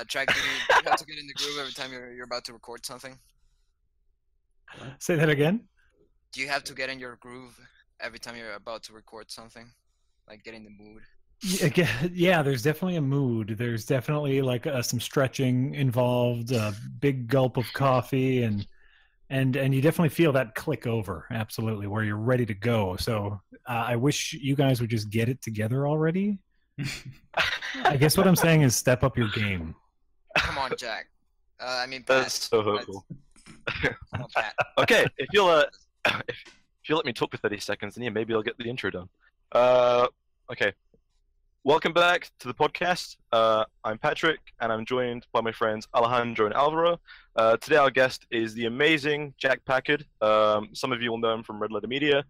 Jack, do you have to get in the groove every time you're about to record something? Say that again? Do you have to get in your groove every time you're about to record something? Like get in the mood? Yeah, there's definitely a mood. There's definitely like some stretching involved, a big gulp of coffee, and you definitely feel that click over, absolutely, where you're ready to go. So I wish you guys would just get it together already. I guess what I'm saying is step up your game. Come on, Jack. I mean, Pat. That's so hurtful. Come on, Pat. Okay, if you'll let me talk for 30 seconds, then yeah, maybe I'll get the intro done. Okay. Welcome back to the podcast. I'm Patrick, and I'm joined by my friends Alejandro and Alvaro. Today our guest is the amazing Jack Packard. Some of you will know him from Red Letter Media.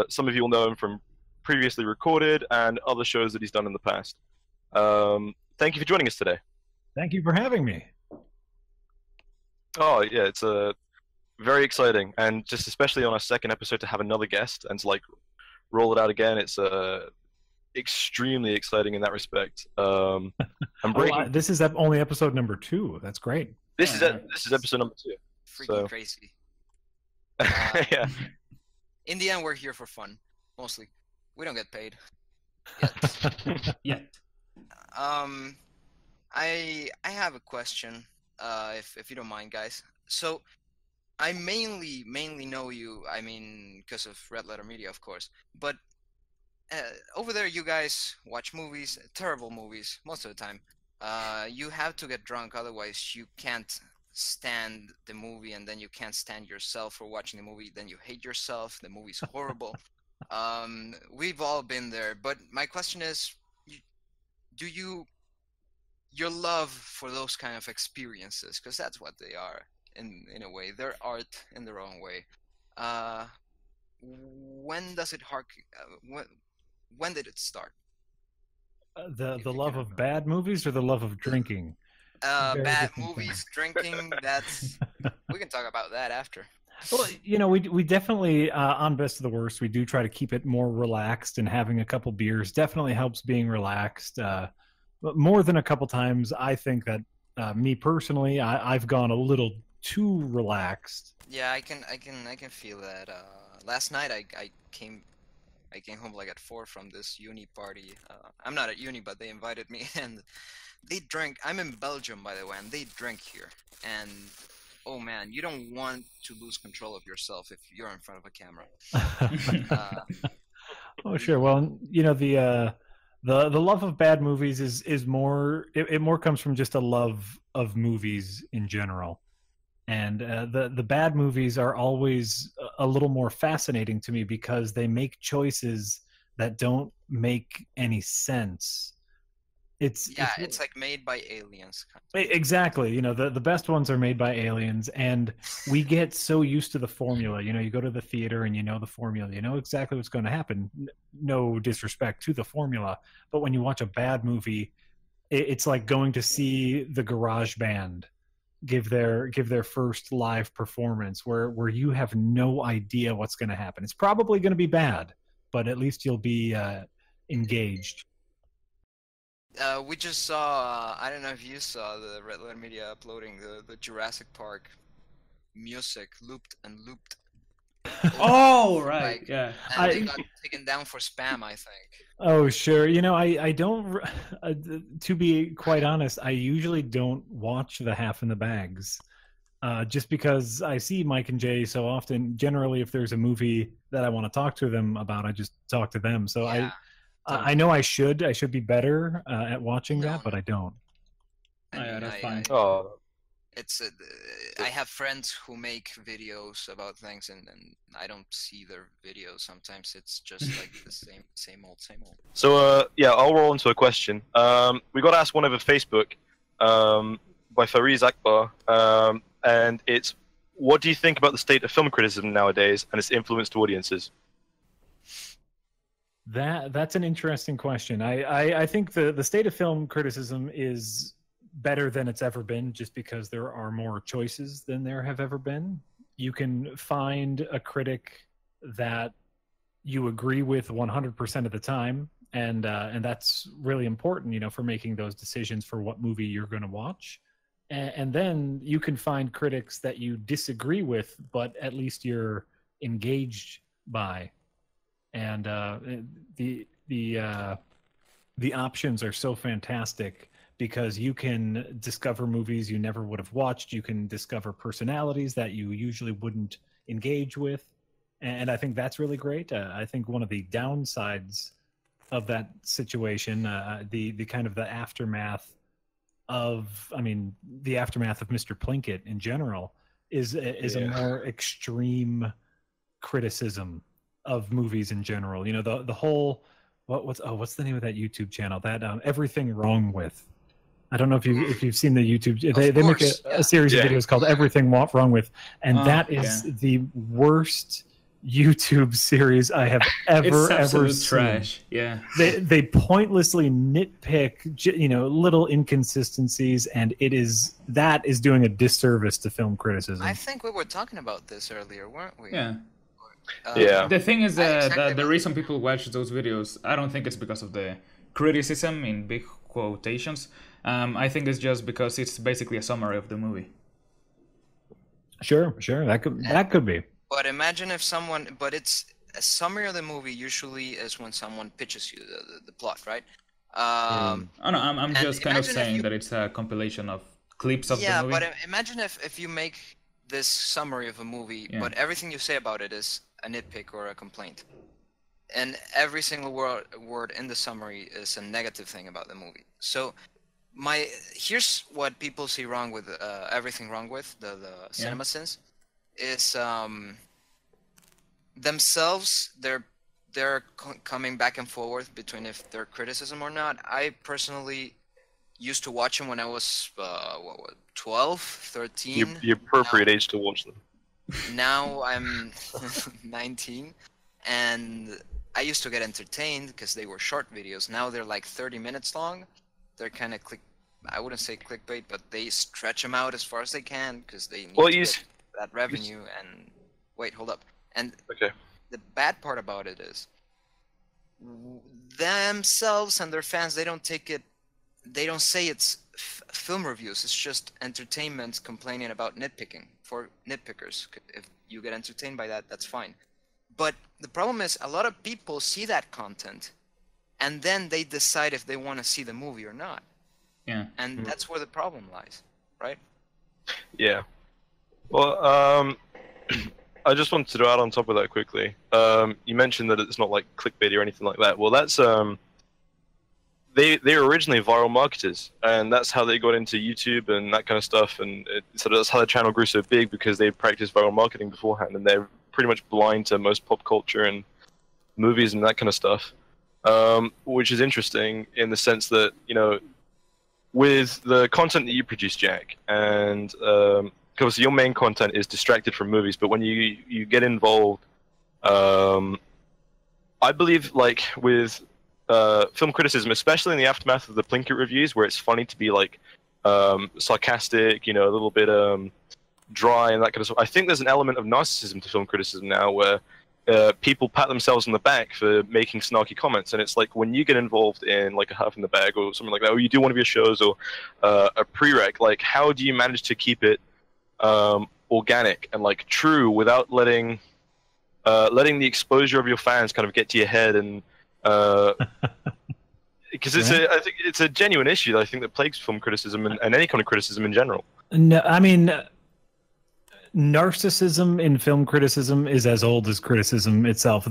Some of you will know him from previously recorded and other shows that he's done in the past. Thank you for joining us today. Thank you for having me. Oh, yeah, it's very exciting, and just especially on our second episode to have another guest and to like roll it out again, it's extremely exciting in that respect. I'm breaking. This is only episode number 2. That's great. This is episode number 2. Freaking crazy. Yeah. In the end, we're here for fun, mostly. We don't get paid. Yet. I have a question, if you don't mind, guys. So, I mainly know you. I mean, because of Red Letter Media, of course. But over there, you guys watch movies, terrible movies, most of the time. You have to get drunk, otherwise you can't stand the movie, and then you can't stand yourself for watching the movie. Then you hate yourself. The movie's horrible. We've all been there. But my question is, your love for those kind of experiences, because that's what they are in a way. They're art in their own way. When does it when did it start? The love of bad movies or the love of drinking? Bad movies, drinking, we can talk about that after. Well, you know, we definitely, on Best of the Worst, we do try to keep it more relaxed, and having a couple beers definitely helps being relaxed. But more than a couple times, I think that me personally, I've gone a little too relaxed. Yeah, I can feel that. Last night I came home like at 4 from this uni party. I'm not at uni, but they invited me, and they drank. I'm in Belgium, by the way, and they drink here. And oh man, you don't want to lose control of yourself if you're in front of a camera. Oh sure. Well, you know, the love of bad movies is more. It more comes from just a love of movies in general. And the bad movies are always a little more fascinating to me because they make choices that don't make any sense. It's like made by aliens. Exactly. You know, the best ones are made by aliens, and we get so used to the formula. You know, you go to the theater and you know the formula. You know exactly what's going to happen. No disrespect to the formula, but when you watch a bad movie, it's like going to see the Garage Band give their first live performance where you have no idea what's going to happen. It's probably going to be bad, but at least you'll be engaged. We just saw, I don't know if you saw the Red Letter Media uploading the Jurassic Park music looped and looped. Oh, right, yeah. And they got taken down for spam, I think. Oh, sure. You know, I don't, to be quite honest, I usually don't watch the Half in the Bags. Just because I see Mike and Jay so often. Generally, if there's a movie that I want to talk to them about, I just talk to them. So yeah. I know I should be better at watching that, but I don't. Yeah, that's fine. Oh, it's I have friends who make videos about things, and I don't see their videos. Sometimes it's just like the same old. So yeah, I'll roll into a question. We got asked one over Facebook by Fariz Akbar, and it's, what do you think about the state of film criticism nowadays and its influence to audiences? That's an interesting question. I think the state of film criticism is better than it's ever been, just because there are more choices than there have ever been. You can find a critic that you agree with 100% of the time, and that's really important, you know, for making those decisions for what movie you're going to watch. And then you can find critics that you disagree with, but at least you're engaged by. And the options are so fantastic because you can discover movies you never would have watched. You can discover personalities that you usually wouldn't engage with. And I think that's really great. I think one of the downsides of that situation, the kind of the aftermath of, I mean, the aftermath of Mr. Plinkett in general is a more extreme criticism of movies in general. You know, the whole what's the name of that YouTube channel? That Everything Wrong With. I don't know if you've seen the YouTube. They make a series of videos called Everything Wrong With, and that is the worst YouTube series I have ever seen. Trash. Yeah. They pointlessly nitpick, you know, little inconsistencies, and that is doing a disservice to film criticism. I think we were talking about this earlier, weren't we? Yeah. Yeah. The thing is that the reason people watch those videos, I don't think it's because of the criticism in big quotations. I think it's just because it's basically a summary of the movie. Sure, that could be. But imagine if someone, but it's a summary of the movie usually is when someone pitches you the plot, right? Oh no, I'm just kind of saying that it's a compilation of clips of the movie. Yeah, but imagine if you make this summary of a movie, but everything you say about it is a nitpick or a complaint. And every single word in the summary is a negative thing about the movie. So here's what people see wrong with Everything Wrong With, the cinema sins, is themselves, they're coming back and forth between if they're criticism or not. I personally used to watch them when I was 12, 13. The appropriate age to watch them. Now I'm 19, and I used to get entertained because they were short videos. Now they're like 30 minutes long. They're kind of I wouldn't say clickbait, but they stretch them out as far as they can because they need to get that revenue. And wait, hold up. And the bad part about it is themselves and their fans, they don't take it, they don't say it's film reviews. It's just entertainment complaining about nitpicking for nitpickers. If you get entertained by that, that's fine. But the problem is a lot of people see that content and then they decide if they want to see the movie or not. Yeah. And that's where the problem lies, right? Yeah. Well, I just wanted to add on top of that quickly. You mentioned that it's not like clickbait or anything like that. Well, that's they were originally viral marketers, and that's how they got into YouTube and that kind of stuff. And so that's how the channel grew so big, because they practiced viral marketing beforehand, and they're pretty much blind to most pop culture and movies and that kind of stuff. Which is interesting in the sense that, you know, with the content that you produce, Jack, and because your main content is distracted from movies, but when you get involved, I believe, like with film criticism, especially in the aftermath of the Plinkett reviews, where it's funny to be like sarcastic, you know, a little bit dry and that kind of stuff. I think there's an element of narcissism to film criticism now, where people pat themselves on the back for making snarky comments, and it's like when you get involved in like a Half in the Bag or something like that, or you do one of your shows or a prereq, like how do you manage to keep it organic and like true without letting the exposure of your fans kind of get to your head, and because I think it's a genuine issue that I think that plagues film criticism and any kind of criticism in general. No, I mean, narcissism in film criticism is as old as criticism itself.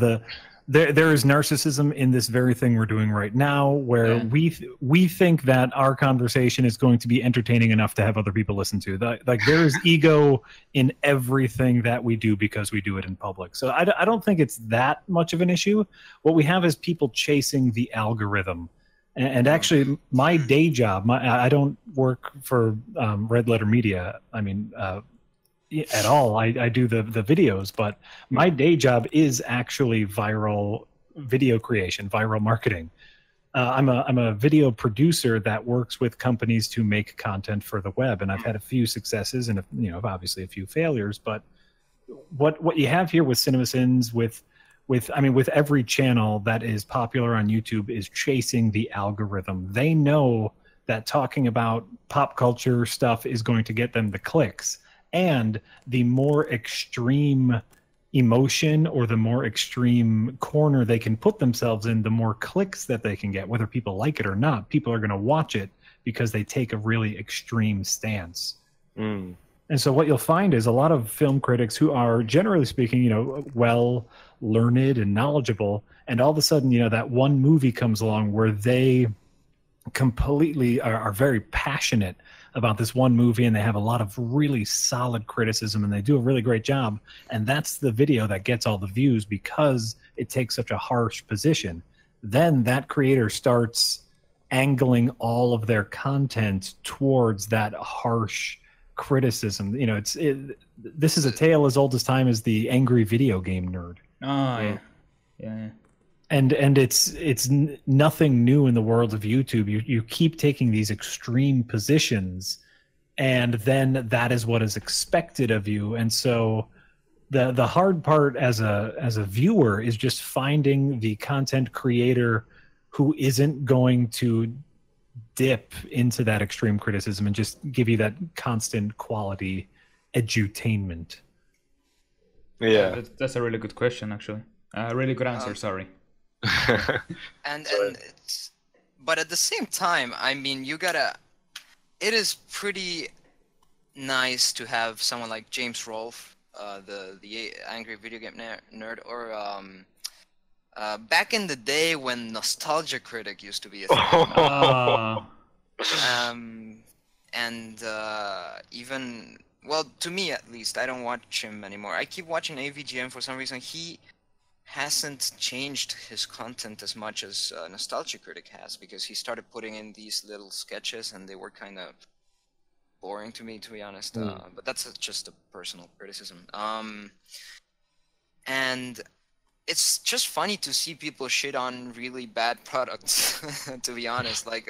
There is narcissism in this very thing we're doing right now, where we think that our conversation is going to be entertaining enough to have other people listen to. Like there is ego in everything that we do because we do it in public. So I don't think it's that much of an issue. What we have is people chasing the algorithm. And actually, my day job, I don't work for Red Letter Media. I mean, at all. I do the videos, but my day job is actually viral video creation, viral marketing. I'm a video producer that works with companies to make content for the web, and I've had a few successes and obviously a few failures. But what you have here with CinemaSins, with with every channel that is popular on YouTube is chasing the algorithm. They know that talking about pop culture stuff is going to get them the clicks, and the more extreme emotion or the more extreme corner they can put themselves in, the more clicks that they can get. Whether people like it or not, people are going to watch it because they take a really extreme stance. And so what you'll find is a lot of film critics who are, generally speaking, well learned and knowledgeable, and all of a sudden, that one movie comes along where they completely are very passionate about this one movie, and they have a lot of really solid criticism, and they do a really great job, and that's the video that gets all the views because it takes such a harsh position. Then that creator starts angling all of their content towards that harsh criticism. This is a tale as old as time as the angry video game nerd. Oh, yeah. And it's nothing new in the world of YouTube. You keep taking these extreme positions, and then that is what is expected of you. And so the hard part as a viewer is just finding the content creator who isn't going to dip into that extreme criticism and just give you that constant quality edutainment. Yeah, that's a really good question, actually. A really good answer. Sorry. But at the same time, I mean, it is pretty nice to have someone like James Rolfe, the angry video game nerd, or back in the day when Nostalgia Critic used to be a thing. Even, well, to me at least, I don't watch him anymore. I keep watching AVGN for some reason. He hasn't changed his content as much as Nostalgia Critic has, because he started putting in these little sketches and they were kind of boring to me, to be honest. But that's just a personal criticism. And it's just funny to see people shit on really bad products, to be honest. Like,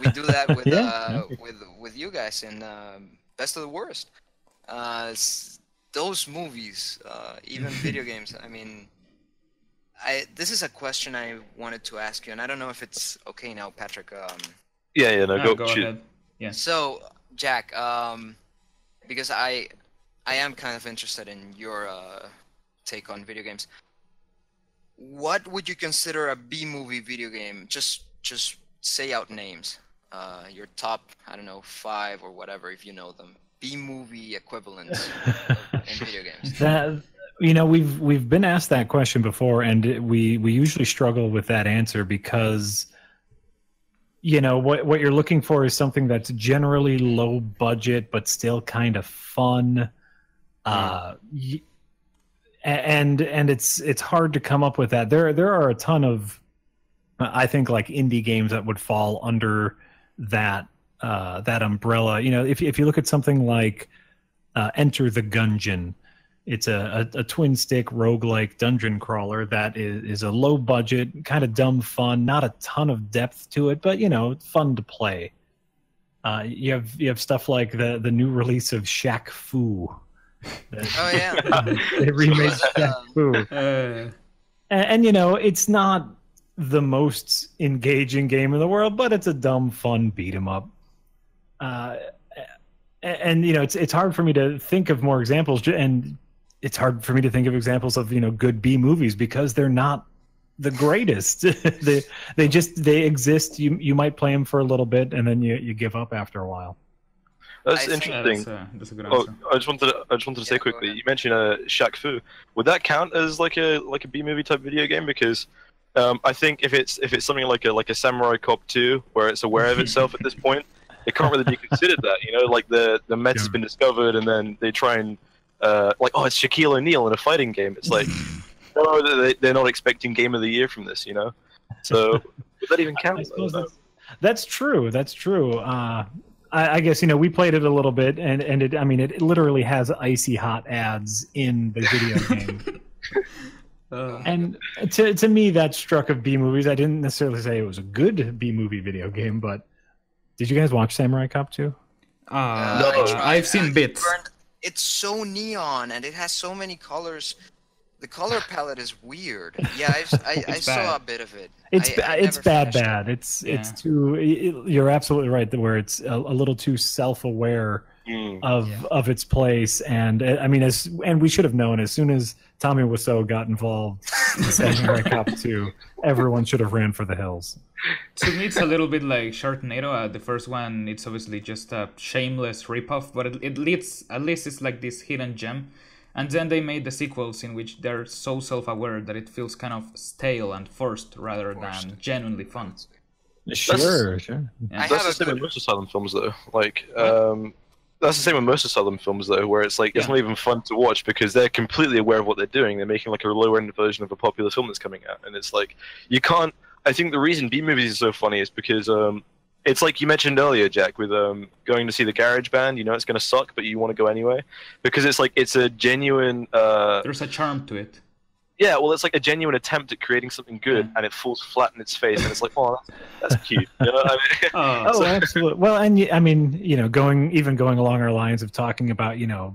we do that with with you guys in Best of the Worst. Those movies, even video games. I mean, this is a question I wanted to ask you, and I don't know if it's okay now, Patryk. No, go ahead. Yeah. So, Jack, because I am kind of interested in your take on video games. What would you consider a B-movie video game? Just say out names. Your top, I don't know, 5 or whatever, if you know them. B-movie equivalents in video games. That, we've been asked that question before, and we usually struggle with that answer because what you're looking for is something that's generally low budget but still kind of fun. And it's hard to come up with that. There are a ton of, I think, like indie games that would fall under that umbrella. If you look at something like Enter the Gungeon, it's a twin stick roguelike dungeon crawler that is a low budget, kind of dumb fun, not a ton of depth to it, but fun to play. You have stuff like the new release of Shaq Fu. Oh yeah, they remade Shaq Fu. And it's not the most engaging game in the world, but it's a dumb, fun beat 'em up. It's hard for me to think of more examples, and it's hard for me to think of examples of good B movies because they're not the greatest. they exist. You might play them for a little bit, and then you give up after a while. That's interesting. That's a good answer. I just wanted to say quickly. You mentioned Shaq Fu. Would that count as like a B movie type video game? Because I think if it's something like a Samurai Cop 2, where it's aware of itself at this point, it can't really be considered that. Like the meta's has been discovered, and then they try and it's Shaquille O'Neal in a fighting game. It's like, no, they're not expecting Game of the Year from this. So would that even count? I suppose that's true. That's true. I guess we played it a little bit, and it literally has icy hot ads in the video game. And to me, that struck of B movies. I didn't necessarily say it was a good B movie video game, but did you guys watch Samurai Cop 2? No, I've seen bits. It's so neon, and it has so many colors. The color palette is weird. Yeah, I saw a bit of it. It's I it's never bad. finished it. It's too. You're absolutely right. Where it's a little too self-aware of its place, and I mean, and we should have known as soon as Tommy Wiseau got involved in Samurai Cop 2, everyone should have ran for the hills. To me, it's a little bit like Sharknado. The first one, it's obviously just a shameless ripoff, but at least it's like this hidden gem. And then they made the sequels in which they're so self-aware that it feels kind of stale and forced rather than genuinely fun. Sure. Yeah. That's the same with most Asylum films, though. Like, that's the same with most Asylum films, though, where it's like it's not even fun to watch because they're completely aware of what they're doing. They're making like a lower-end version of a popular film that's coming out, and it's like you can't. I think the reason B movies are so funny is because it's like you mentioned earlier, Jack, with going to see the Garage Band. You know it's going to suck, but you want to go anyway because it's like it's a genuine. There's a charm to it. Yeah, well, it's like a genuine attempt at creating something good, and it falls flat in its face, and it's like, oh, that's cute. You know what I mean? Oh, absolutely. Well, and I mean, you know, going along our lines of talking about, you know,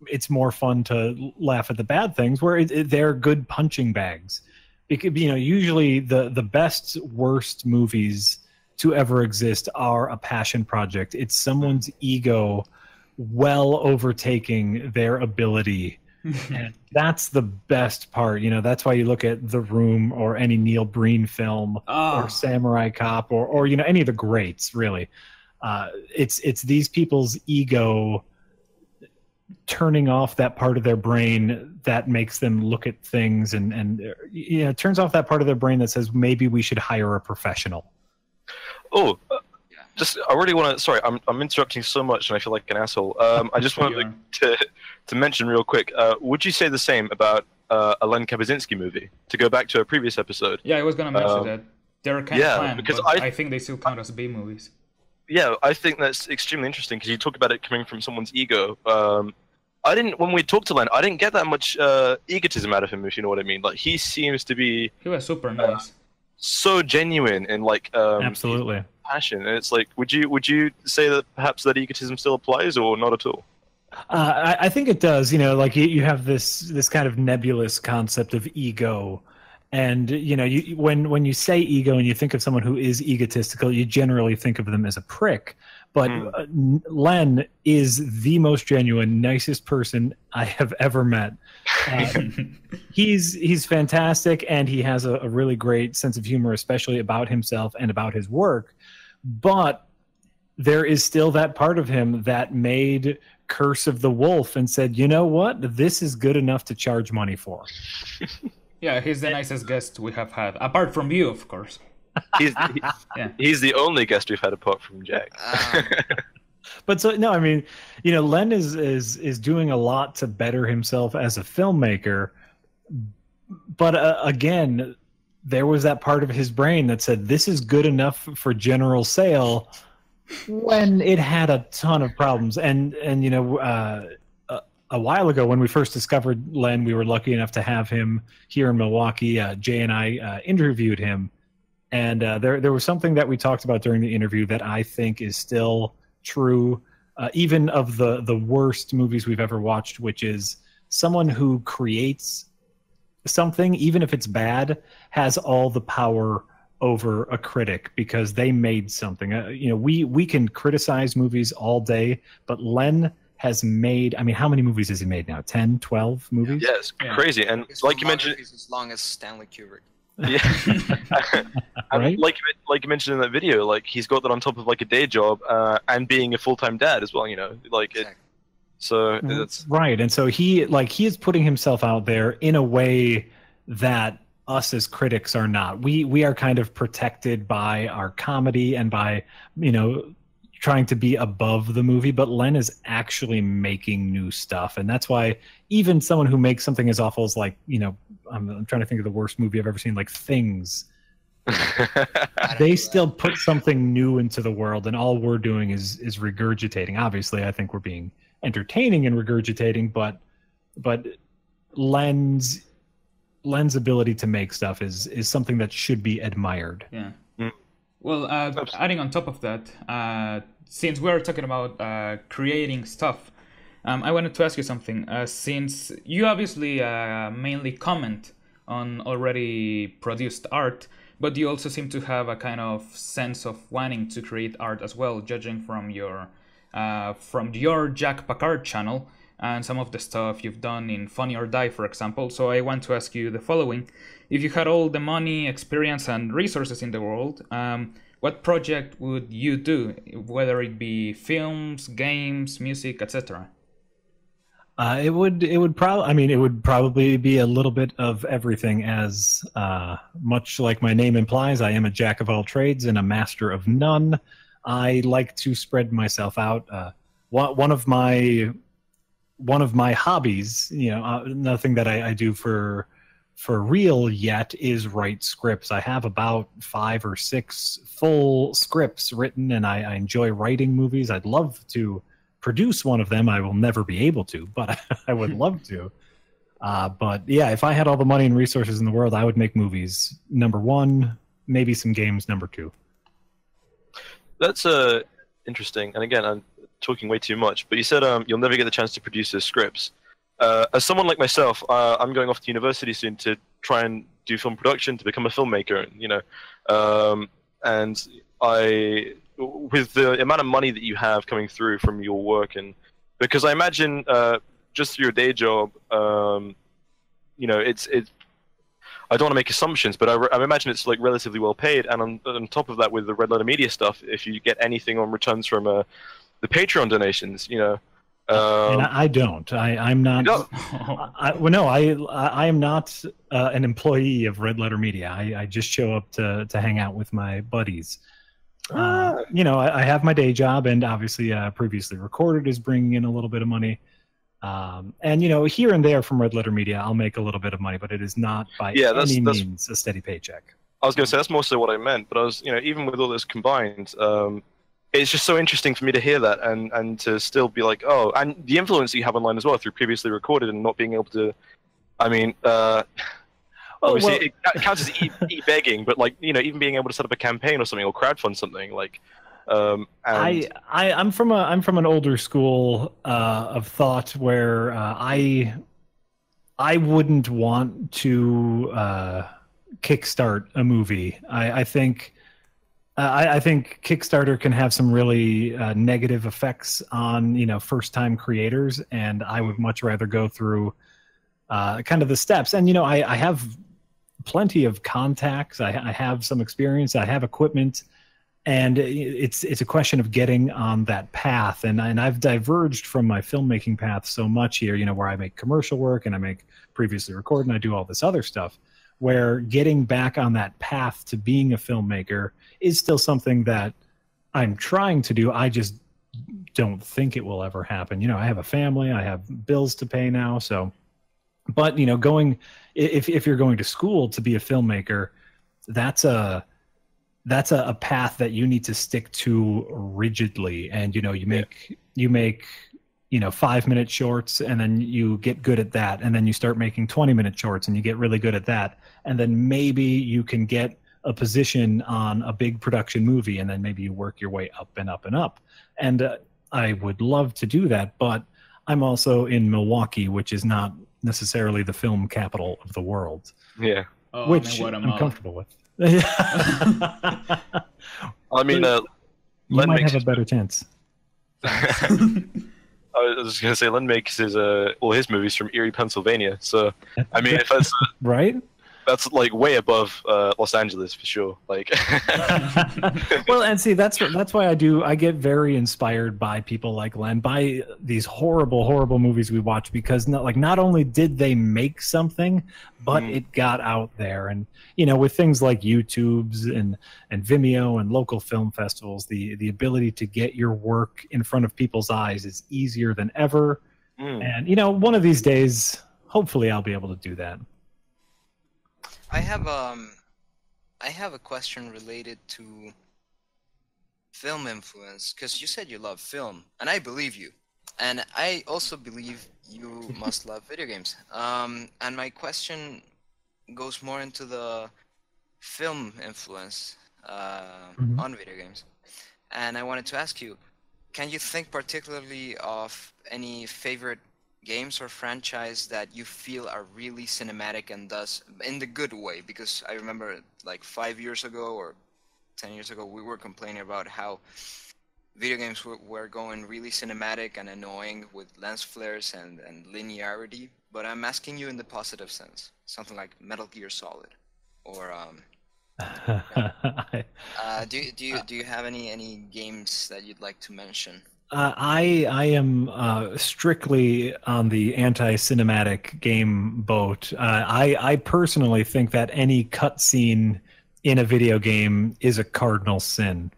it's more fun to laugh at the bad things where they're good punching bags. Because, you know, usually the best, worst movies to ever exist are a passion project. It's someone's ego well overtaking their ability. And that's the best part. You know, that's why you look at The Room or any Neil Breen film or Samurai Cop or you know, any of the greats, really. It's these people's ego turning off that part of their brain that makes them look at things and you know, turns off that part of their brain that says maybe we should hire a professional. Oh, just I really want to. Sorry, I'm interrupting so much, and I feel like an asshole. I just wanted to mention real quick. Would you say the same about a Len Kabaczynski movie? To go back to a previous episode. Yeah, I was gonna mention that they're kind of planned, because but I think they still count as B movies. Yeah, I think that's extremely interesting because you talk about it coming from someone's ego. When we talked to Len, I didn't get that much egotism out of him, if you know what I mean. Like he seems to be. He was super nice. So genuine and like absolutely passion, and it's like, would you say that perhaps that egotism still applies or not at all? I think it does. You know, like you have this kind of nebulous concept of ego, and you know, when you say ego and you think of someone who is egotistical, you generally think of them as a prick. But Len is the most genuine, nicest person I have ever met. He's fantastic, and he has a really great sense of humor, especially about himself and about his work. But there is still that part of him that made Curse of the Wolf and said, you know what? This is good enough to charge money for. Yeah, he's the nicest guest we have had, apart from you, of course. He's the only guest we've had apart from Jack. But so no, I mean, you know, Len is doing a lot to better himself as a filmmaker. But again, there was that part of his brain that said this is good enough for general sale when it had a ton of problems. And you know, a while ago when we first discovered Len, we were lucky enough to have him here in Milwaukee. Jay and I interviewed him. And there was something that we talked about during the interview that I think is still true, even of the worst movies we've ever watched, which is someone who creates something, even if it's bad, has all the power over a critic because they made something. You know, we can criticize movies all day, but Len has made, I mean, how many movies has he made now? 10, 12 movies? Yeah, it's crazy. And like you mentioned, as long as Stanley Kubrick. Yeah, right? like you mentioned in that video, like he's got that on top of like a day job and being a full-time dad as well. You know, like Exactly. so it's right. And so he is putting himself out there in a way that us as critics are not. We are kind of protected by our comedy and by, you know, trying to be above the movie, but Len is actually making new stuff, and that's why even someone who makes something as awful as, like, you know, I'm trying to think of the worst movie I've ever seen, like Things, they still put something new into the world, and all we're doing is regurgitating. Obviously, I think we're being entertaining and regurgitating, but Len's ability to make stuff is something that should be admired. Yeah. Well, adding on top of that, since we're talking about creating stuff, I wanted to ask you something. Since you obviously mainly comment on already produced art, but you also seem to have a kind of sense of wanting to create art as well, judging from your Jack Packard channel and some of the stuff you've done in Funny or Die, for example. So I want to ask you the following: if you had all the money, experience, and resources in the world, what project would you do, whether it be films, games, music, etc.? It would probably be a little bit of everything, as much like my name implies. I am a jack of all trades and a master of none. I like to spread myself out. One of my hobbies, nothing that I do for real yet, is write scripts. I have about 5 or 6 full scripts written, and I enjoy writing movies. I'd love to produce one of them. I will never be able to, but I would love to. But yeah, if I had all the money and resources in the world, I would make movies, number 1, maybe some games, number 2. That's interesting. And again, I'm talking way too much, but you said you'll never get the chance to produce those scripts. As someone like myself, I'm going off to university soon to try and do film production, to become a filmmaker, and I, with the amount of money that you have coming through from your work, and because I imagine just through your day job, it's I don't want to make assumptions, but I imagine it's like relatively well paid, and on top of that, with the Red Letter Media stuff, if you get anything on returns from the Patreon donations, and I don't. I'm not. I am not an employee of Red Letter Media. I just show up to hang out with my buddies. I have my day job, and obviously, previously recorded is bringing in a little bit of money. And here and there from Red Letter Media, I'll make a little bit of money, but it is not by any means a steady paycheck. I was going to say that's more so what I meant, but I was, even with all this combined, it's just so interesting for me to hear that and to still be like, oh, and the influence that you have online as well through previously recorded and not being able to, obviously it counts as e-begging, but even being able to set up a campaign or something or crowdfund something I'm from an older school of thought where I wouldn't want to kickstart a movie. I think Kickstarter can have some really negative effects on first-time creators, and I would much rather go through kind of the steps. And I have plenty of contacts. I have some experience. I have equipment. And it's a question of getting on that path. And I've diverged from my filmmaking path so much here, where I make commercial work and I make previously recorded and I do all this other stuff, where getting back on that path to being a filmmaker is still something that I'm trying to do. I just don't think it will ever happen. I have a family, I have bills to pay now. So, but if you're going to school to be a filmmaker, that's a path that you need to stick to rigidly. And you make 5-minute shorts, and then you get good at that, and then you start making 20-minute shorts and you get really good at that, and then maybe you can get a position on a big production movie, and then maybe you work your way up and up and up. And I would love to do that, but I'm also in Milwaukee, which is not necessarily the film capital of the world. Yeah. Which I'm comfortable with. You might have a better chance. I was just gonna say, Len makes all his movies from Erie, Pennsylvania. So, if that's right, that's like way above Los Angeles for sure. Like, well, and see, that's why I get very inspired by people like Len, by these horrible movies we watch, because not only did they make something, but it got out there. And with things like YouTube's and Vimeo and local film festivals, the ability to get your work in front of people's eyes is easier than ever. And one of these days, hopefully, I'll be able to do that. I have a question related to film influence, because you said you love film, and I believe you, and I also believe you must love video games. And my question goes more into the film influence on video games, and I wanted to ask you, can you think particularly of any favorite games or franchise that you feel are really cinematic and thus in the good way? Because I remember like 5 years ago or 10 years ago, we were complaining about how video games were going really cinematic and annoying with lens flares and linearity. But I'm asking you in the positive sense, something like Metal Gear Solid, or do you have any games that you'd like to mention? I am strictly on the anti-cinematic game boat. I personally think that any cutscene in a video game is a cardinal sin.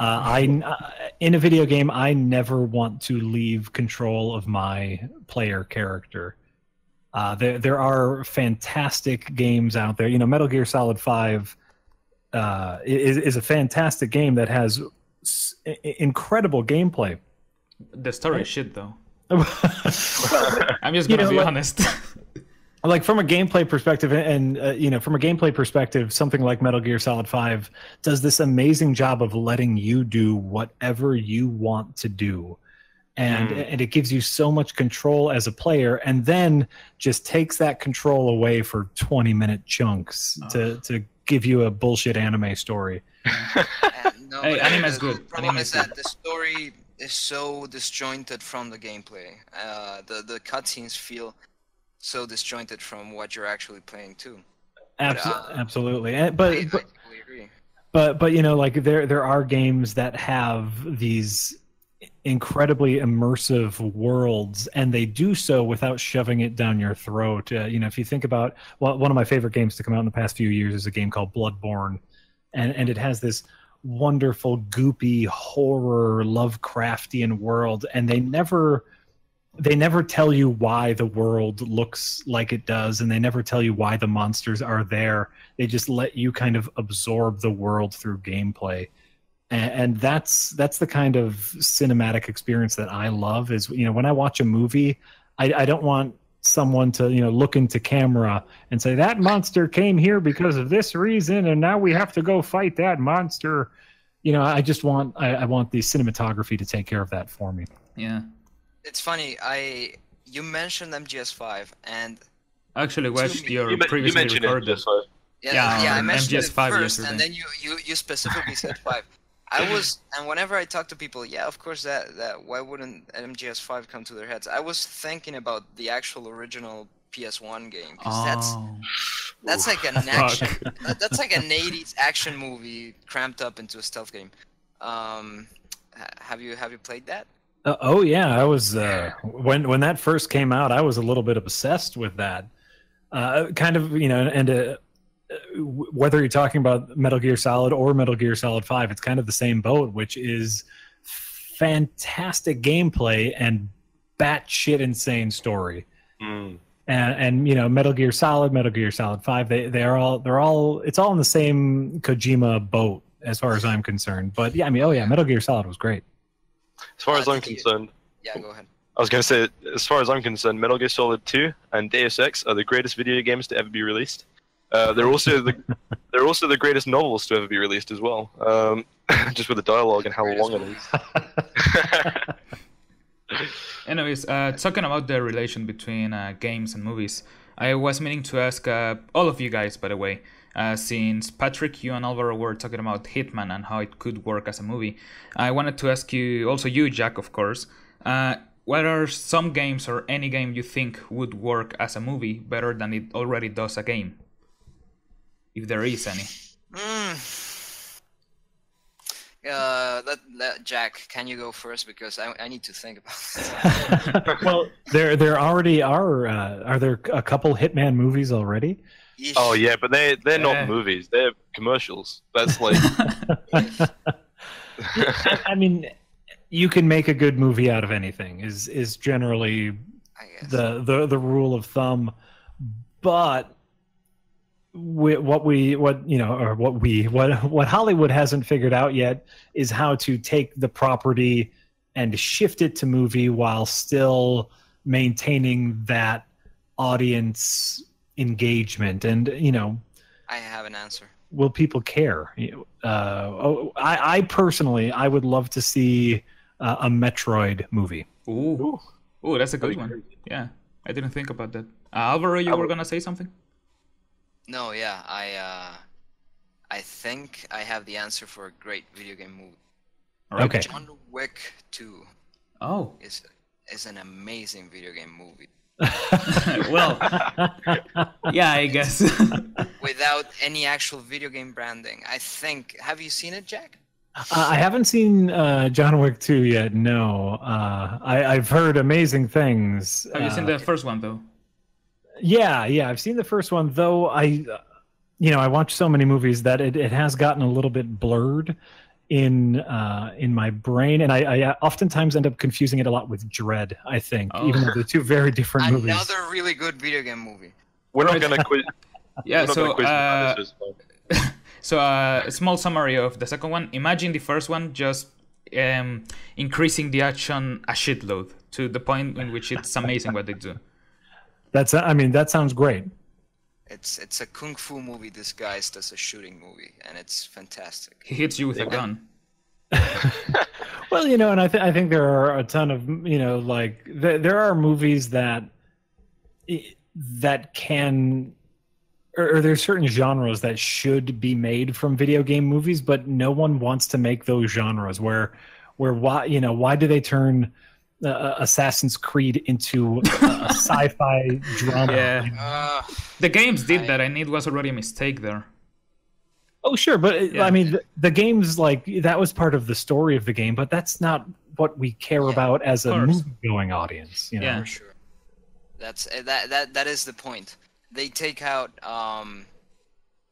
In a video game, I never want to leave control of my player character. There are fantastic games out there. You know, Metal Gear Solid 5 is a fantastic game that has incredible gameplay. The story is shit, though. I'm just gonna be honest. Like from a gameplay perspective, and from a gameplay perspective, something like Metal Gear Solid 5 does this amazing job of letting you do whatever you want to do, and it gives you so much control as a player, and then just takes that control away for 20-minute chunks to give you a bullshit anime story. No, hey, anime is good. The problem is that the story is so disjointed from the gameplay. The cutscenes feel so disjointed from what you're actually playing too. Absolutely, but I totally agree. But like there are games that have these incredibly immersive worlds, and they do so without shoving it down your throat. If you think about one of my favorite games to come out in the past few years is a game called Bloodborne, and it has this wonderful goopy horror Lovecraftian world, and they never tell you why the world looks like it does, and they never tell you why the monsters are there. They just let you kind of absorb the world through gameplay. And that's the kind of cinematic experience that I love. Is when I watch a movie, I don't want someone to look into camera and say that monster came here because of this reason, and now we have to go fight that monster. I just want I want the cinematography to take care of that for me. Yeah. It's funny. You mentioned MGS5, and I actually watched your previously recorded. MGS5. Yeah, I mentioned MGS5 it first, yesterday. and then you specifically said 5. And whenever I talk to people, yeah, of course that why wouldn't MGS5 come to their heads? I was thinking about the actual original PS1 game, because that's like an action. That's like an 80s action movie cramped up into a stealth game. Have you played that? Oh yeah, I was when that first came out, I was a little bit obsessed with that. Whether you're talking about Metal Gear Solid or Metal Gear Solid 5, it's kind of the same boat, which is fantastic gameplay and batshit insane story. And Metal Gear Solid, Metal Gear Solid 5, they're all it's all in the same Kojima boat as far as I'm concerned. But yeah, Metal Gear Solid was great. As far as I'm concerned, yeah, go ahead. I was going to say, as far as I'm concerned, Metal Gear Solid 2 and Deus Ex are the greatest video games to ever be released. They're also the greatest novels to ever be released as well. Just with the dialogue and how long it is. Anyways, talking about the relation between games and movies, I was meaning to ask all of you guys, by the way, since Patryk, you and Alvaro were talking about Hitman and how it could work as a movie, I wanted to ask you, also you, Jack, of course, what are some games or any game you think would work as a movie better than it already does a game? If there is any. Jack, can you go first, because I need to think about this. Well, there already are there a couple Hitman movies already? Yeesh. Oh yeah, but they're not movies. They're commercials. That's like. I mean, you can make a good movie out of anything. Is generally the rule of thumb, but what Hollywood hasn't figured out yet is how to take the property and shift it to movie while still maintaining that audience engagement. And I have an answer. Will people care? I personally, I would love to see a Metroid movie. Ooh, that's a good That'd be one. great. Yeah, I didn't think about that. Alvaro, you were gonna say something? No, yeah, I think I have the answer for a great video game movie. All right. Okay. John Wick 2 Oh, is an amazing video game movie. well, yeah, I guess. Without any actual video game branding. I think. Have you seen it, Jack? I haven't seen John Wick 2 yet. No, I've heard amazing things. Have you seen the first one though? Yeah, I've seen the first one, though. I watch so many movies that it has gotten a little bit blurred in my brain, and I oftentimes end up confusing it a lot with Dread. I think, even though they're two very different movies. Another really good video game movie. We're not going to quit. Yeah, we're not so gonna quiz you about this as well. so a small summary of the second one. Imagine the first one just increasing the action a shitload to the point in which it's amazing what they do. That sounds great. It's a kung fu movie disguised as a shooting movie, and it's fantastic. He hits you with a gun. Well, and I think there are a ton of there are movies that can, or there's certain genres that should be made from video game movies, but no one wants to make those genres. Where why do they turn Assassin's Creed into a sci-fi drama? Yeah. The games did that, and it was already a mistake there. Oh, sure, but I mean, the game's that was part of the story of the game, but that's not what we care about as a movie-going audience. For sure. That's that is the point. They take out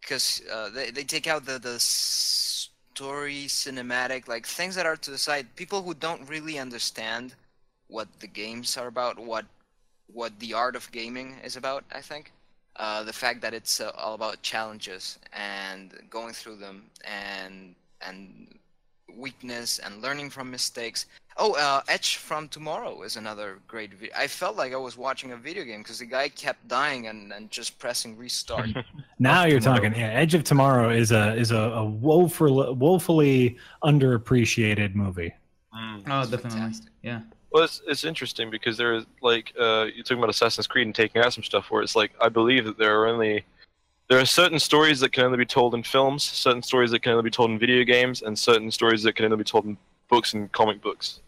because they take out the story, cinematic, things that are to the side. People who don't really understand what the games are about, what the art of gaming is about, I think. The fact that it's all about challenges and going through them and weakness and learning from mistakes. Edge from Tomorrow is another great video. I felt like I was watching a video game because the guy kept dying and just pressing restart. Now you're talking. Yeah, Edge of Tomorrow is a woefully underappreciated movie. Oh, definitely. Fantastic. Yeah. Well, it's interesting because there is you're talking about Assassin's Creed and taking out some stuff where it's I believe that there are certain stories that can only be told in films, certain stories that can only be told in video games, and certain stories that can only be told in books and comic books.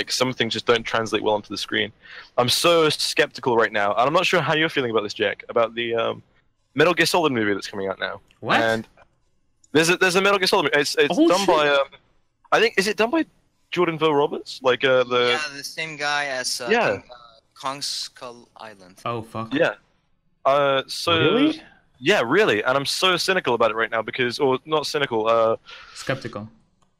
Some things just don't translate well onto the screen. I'm so skeptical right now, and I'm not sure how you're feeling about this, Jack, about the Metal Gear Solid movie that's coming out now. What? And there's a Metal Gear Solid movie. It's done by I think, is it done by Jordan Vogt Roberts? The same guy as Kong Skull Island. Oh fuck. Yeah. Really? Yeah, really. And I'm so cynical about it right now or not cynical, Skeptical.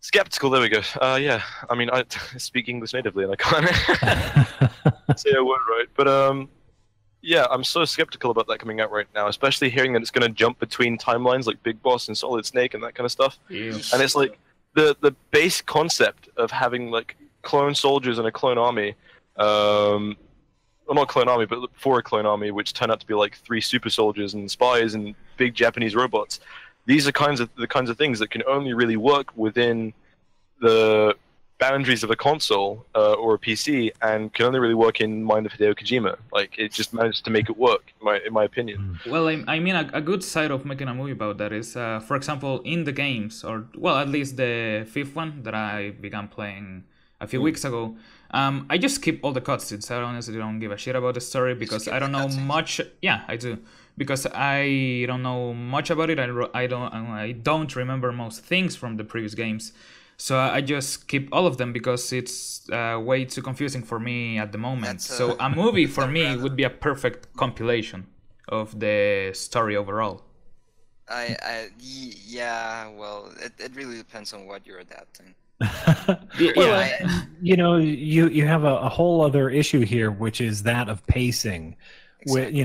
skeptical, there we go. Yeah, I mean, I speak English natively and I can't say a word right. But yeah, I'm so skeptical about that coming out right now, especially hearing that it's going to jump between timelines like Big Boss and Solid Snake and that kind of stuff. Ew. And it's the base concept of having clone soldiers and a clone army, well, not clone army, but for a clone army, which turn out to be 3 super soldiers and spies and big Japanese robots. These are the kinds of things that can only really work within the boundaries of a console or a PC, and can only really work in mind of Hideo Kojima. It just managed to make it work, in my opinion. Well, I mean, a good side of making a movie about that is, for example, in the games, or well, at least the 5th one that I began playing a few weeks ago. I just skip all the cutscenes. I honestly don't give a shit about the story because I don't know much. Yeah, I do, because I don't know much about it. I don't remember most things from the previous games, so I just skip all of them because it's way too confusing for me at the moment. So a movie for me would be a perfect compilation of the story overall. Yeah, well, it really depends on what you're adapting. You have a whole other issue here, which is that of pacing. Exactly.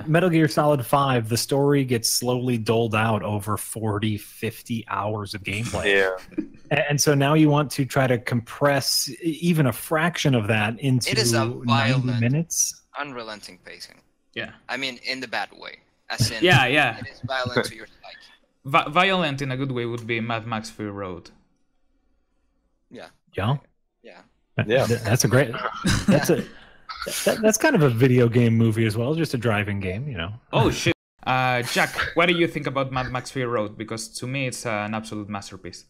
Metal Gear Solid 5, the story gets slowly doled out over 40, 50 hours of gameplay. Yeah. And so now you want to try to compress even a fraction of that into It is a 90 minutes. Unrelenting pacing. Yeah. I mean, in the bad way. As in, yeah. It is violent to your psyche. Violent in a good way would be Mad Max Fury Road. Yeah. Yeah. Yeah. That's a great. That's kind of a video game movie as well, just a driving game, you know. Oh shit. Jack, what do you think about Mad Max Fury Road? Because to me, it's an absolute masterpiece.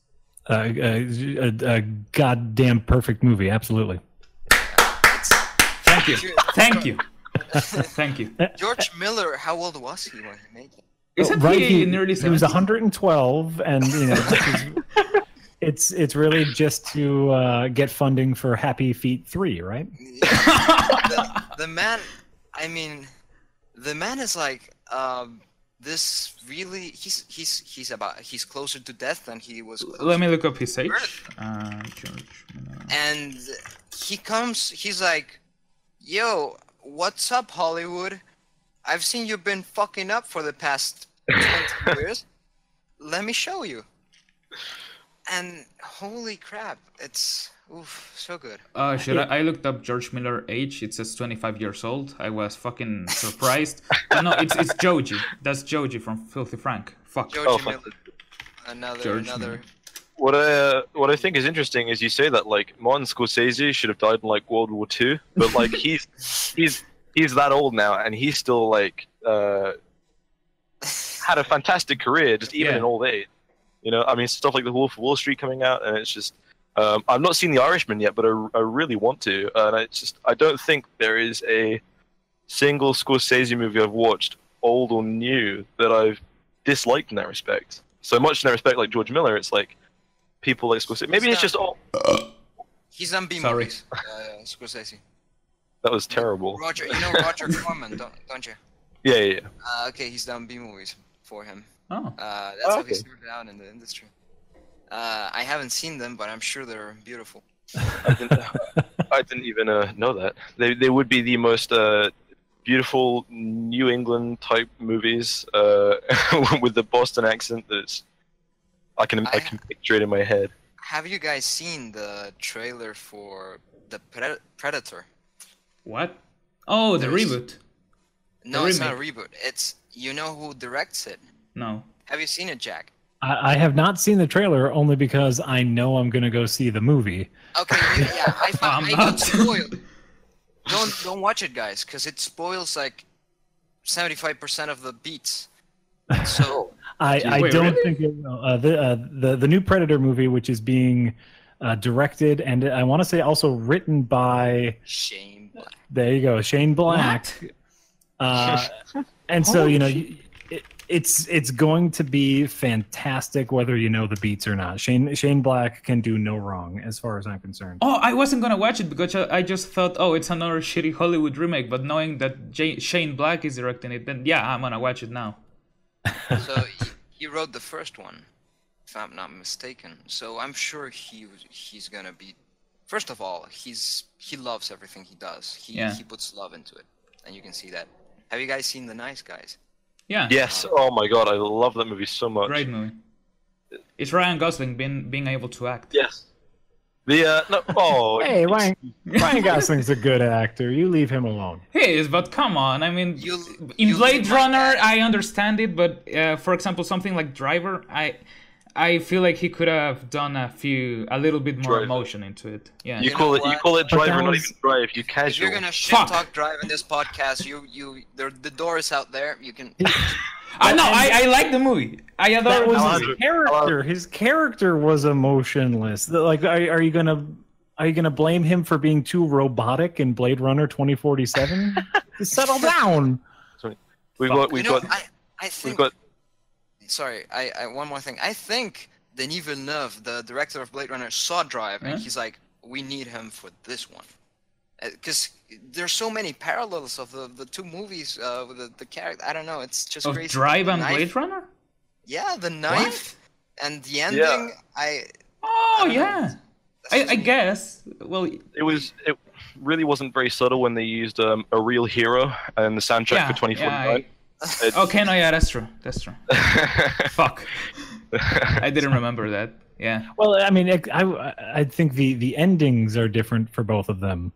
A goddamn perfect movie, absolutely. Thank you. Thank you. Thank you. George Miller, how old was he when he made it? Isn't Right, he in early he was 70s? 112, and you know, it's really just to get funding for Happy Feet 3, right? The man, I mean, the man is like this really. He's closer to death than he was. Let me look up his age. George. And he's like, yo, what's up, Hollywood? I've seen you've been fucking up for the past 20 years. Let me show you. And holy crap, it's so good. I looked up George Miller age. It says 25 years old. I was fucking surprised. But no, it's Joji. That's Joji from Filthy Frank. Fuck. George Miller. Another. Miller. What I think is interesting is you say that like Martin Scorsese should have died in like World War II, but like he's that old now and he's still like had a fantastic career just even in old age. You know, I mean stuff like The Wolf of Wall Street coming out, and it's just I've not seen The Irishman yet, but I really want to, and I don't think there is a single Scorsese movie I've watched, old or new, that I've disliked in that respect. So much in that respect, like George Miller, it's like people like Scorsese. Maybe it's just all. He's done B movies. Scorsese. That was terrible. Roger Corman, don't you? Yeah. Okay, he's done B movies for him. Oh. That's how he started out in the industry. I haven't seen them, but I'm sure they're beautiful. I didn't even know that. They would be the most beautiful New England type movies with the Boston accent. I can picture it in my head. Have you guys seen the trailer for the Predator? What? Oh, the reboot. No, it's not a reboot. It's, you know who directs it? No. Have you seen it, Jack? I have not seen the trailer only because I know I'm gonna go see the movie. Okay, I got spoiled. Don't watch it, guys, because it spoils like 75% of the beats. So I Wait, don't really? think it will. The new Predator movie, which is being directed and I want to say also written by Shane Black. There you go, Shane Black. And so you know. It's going to be fantastic whether you know the beats or not. Shane Black can do no wrong as far as I'm concerned. Oh, I wasn't gonna watch it because I just thought, oh, it's another shitty Hollywood remake. But knowing that Shane Black is directing it, then yeah, I'm gonna watch it now. So he wrote the first one, if I'm not mistaken. So I'm sure he's gonna be. First of all, he loves everything he does. He puts love into it, and you can see that. Have you guys seen The Nice Guys? Yeah. Yes. Oh my god, I love that movie so much. Great movie. It's Ryan Gosling being able to act. Yes. Hey, Ryan Gosling's a good actor. You leave him alone. He is, but come on. I mean, in you Blade leave Runner, I understand it, but for example, something like Driver, I feel like he could have done a little bit more emotion into it. Yeah. You call it Driver, not even Drive. You If casual. you're gonna shit talk Drive in this podcast, the door is out there. You can. I like the movie. I adore That the was movie. his character. His character was emotionless. Like, are you gonna blame him for being too robotic in Blade Runner 2047? Settle down. I think. Sorry, I one more thing. I think Denis Villeneuve, the director of Blade Runner, saw Drive, and he's like, we need him for this one. Because there's so many parallels of the two movies with the character. I don't know, it's just crazy. Drive and Blade Runner? Yeah, the knife and the ending. Yeah. I guess. Well, it really wasn't very subtle when they used a real hero and the soundtrack for 2049. Okay, no, yeah, that's true. Fuck. I didn't remember that. Yeah. Well, I mean, I think the endings are different for both of them.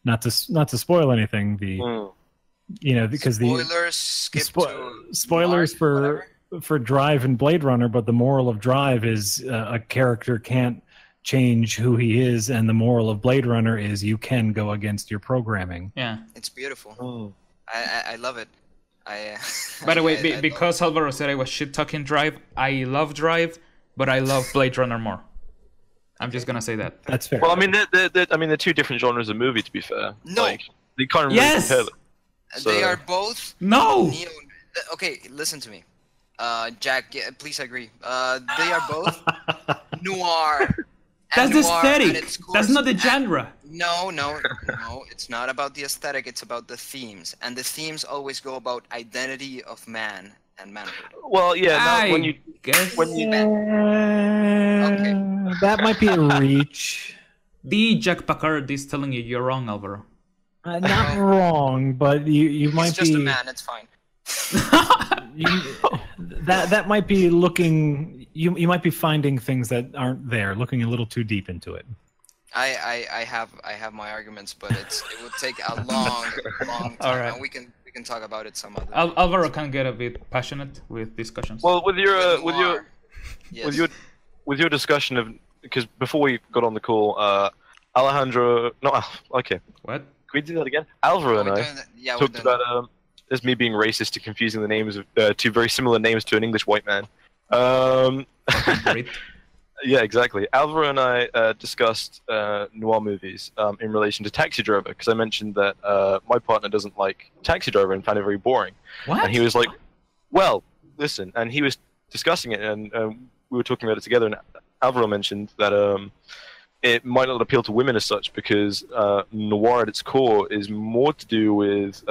Not to spoil anything. You know, because spoilers for Drive and Blade Runner, but the moral of Drive is a character can't change who he is, and the moral of Blade Runner is you can go against your programming. Yeah. It's beautiful. Oh. I love it. By the way, I because Alvaro said I was shit talking Drive, I love Drive, but I love Blade Runner more. I'm just gonna say that. That's fair. Well, I mean, they're two different genres of movie. To be fair, No. like, they can't really Yes! compare them. They So- are both No! Okay, listen to me. Jack, please agree. They are both noir. That's and the noir at aesthetic. its core. That's not the genre. No, it's not about the aesthetic, it's about the themes. And the themes always go about identity of man and manhood. Well, yeah. Now, when you guess That might be a reach. the Jack Packard is telling you you're wrong, Alvaro. Not wrong, but you might He's just be. a man, it's fine. That might be looking. You might be finding things that aren't there, looking a little too deep into it. I have my arguments, but it would take a long time. All right. And we can talk about it some other Alvaro can get a bit passionate with discussions. well, with your Noir. Yes. with your discussion of, because before we got on the call, Alejandro, okay, What? can we do that again? Alvaro and We're I doing that- yeah, we're talked doing about as me being racist to confusing the names of two very similar names to an English white man. Great. Yeah, exactly. Alvaro and I discussed noir movies in relation to Taxi Driver, because I mentioned that my partner doesn't like Taxi Driver and found it very boring. What? And he was like, well, listen, and he was discussing it, and we were talking about it together, and Alvaro mentioned that it might not appeal to women as such, because noir at its core is more to do with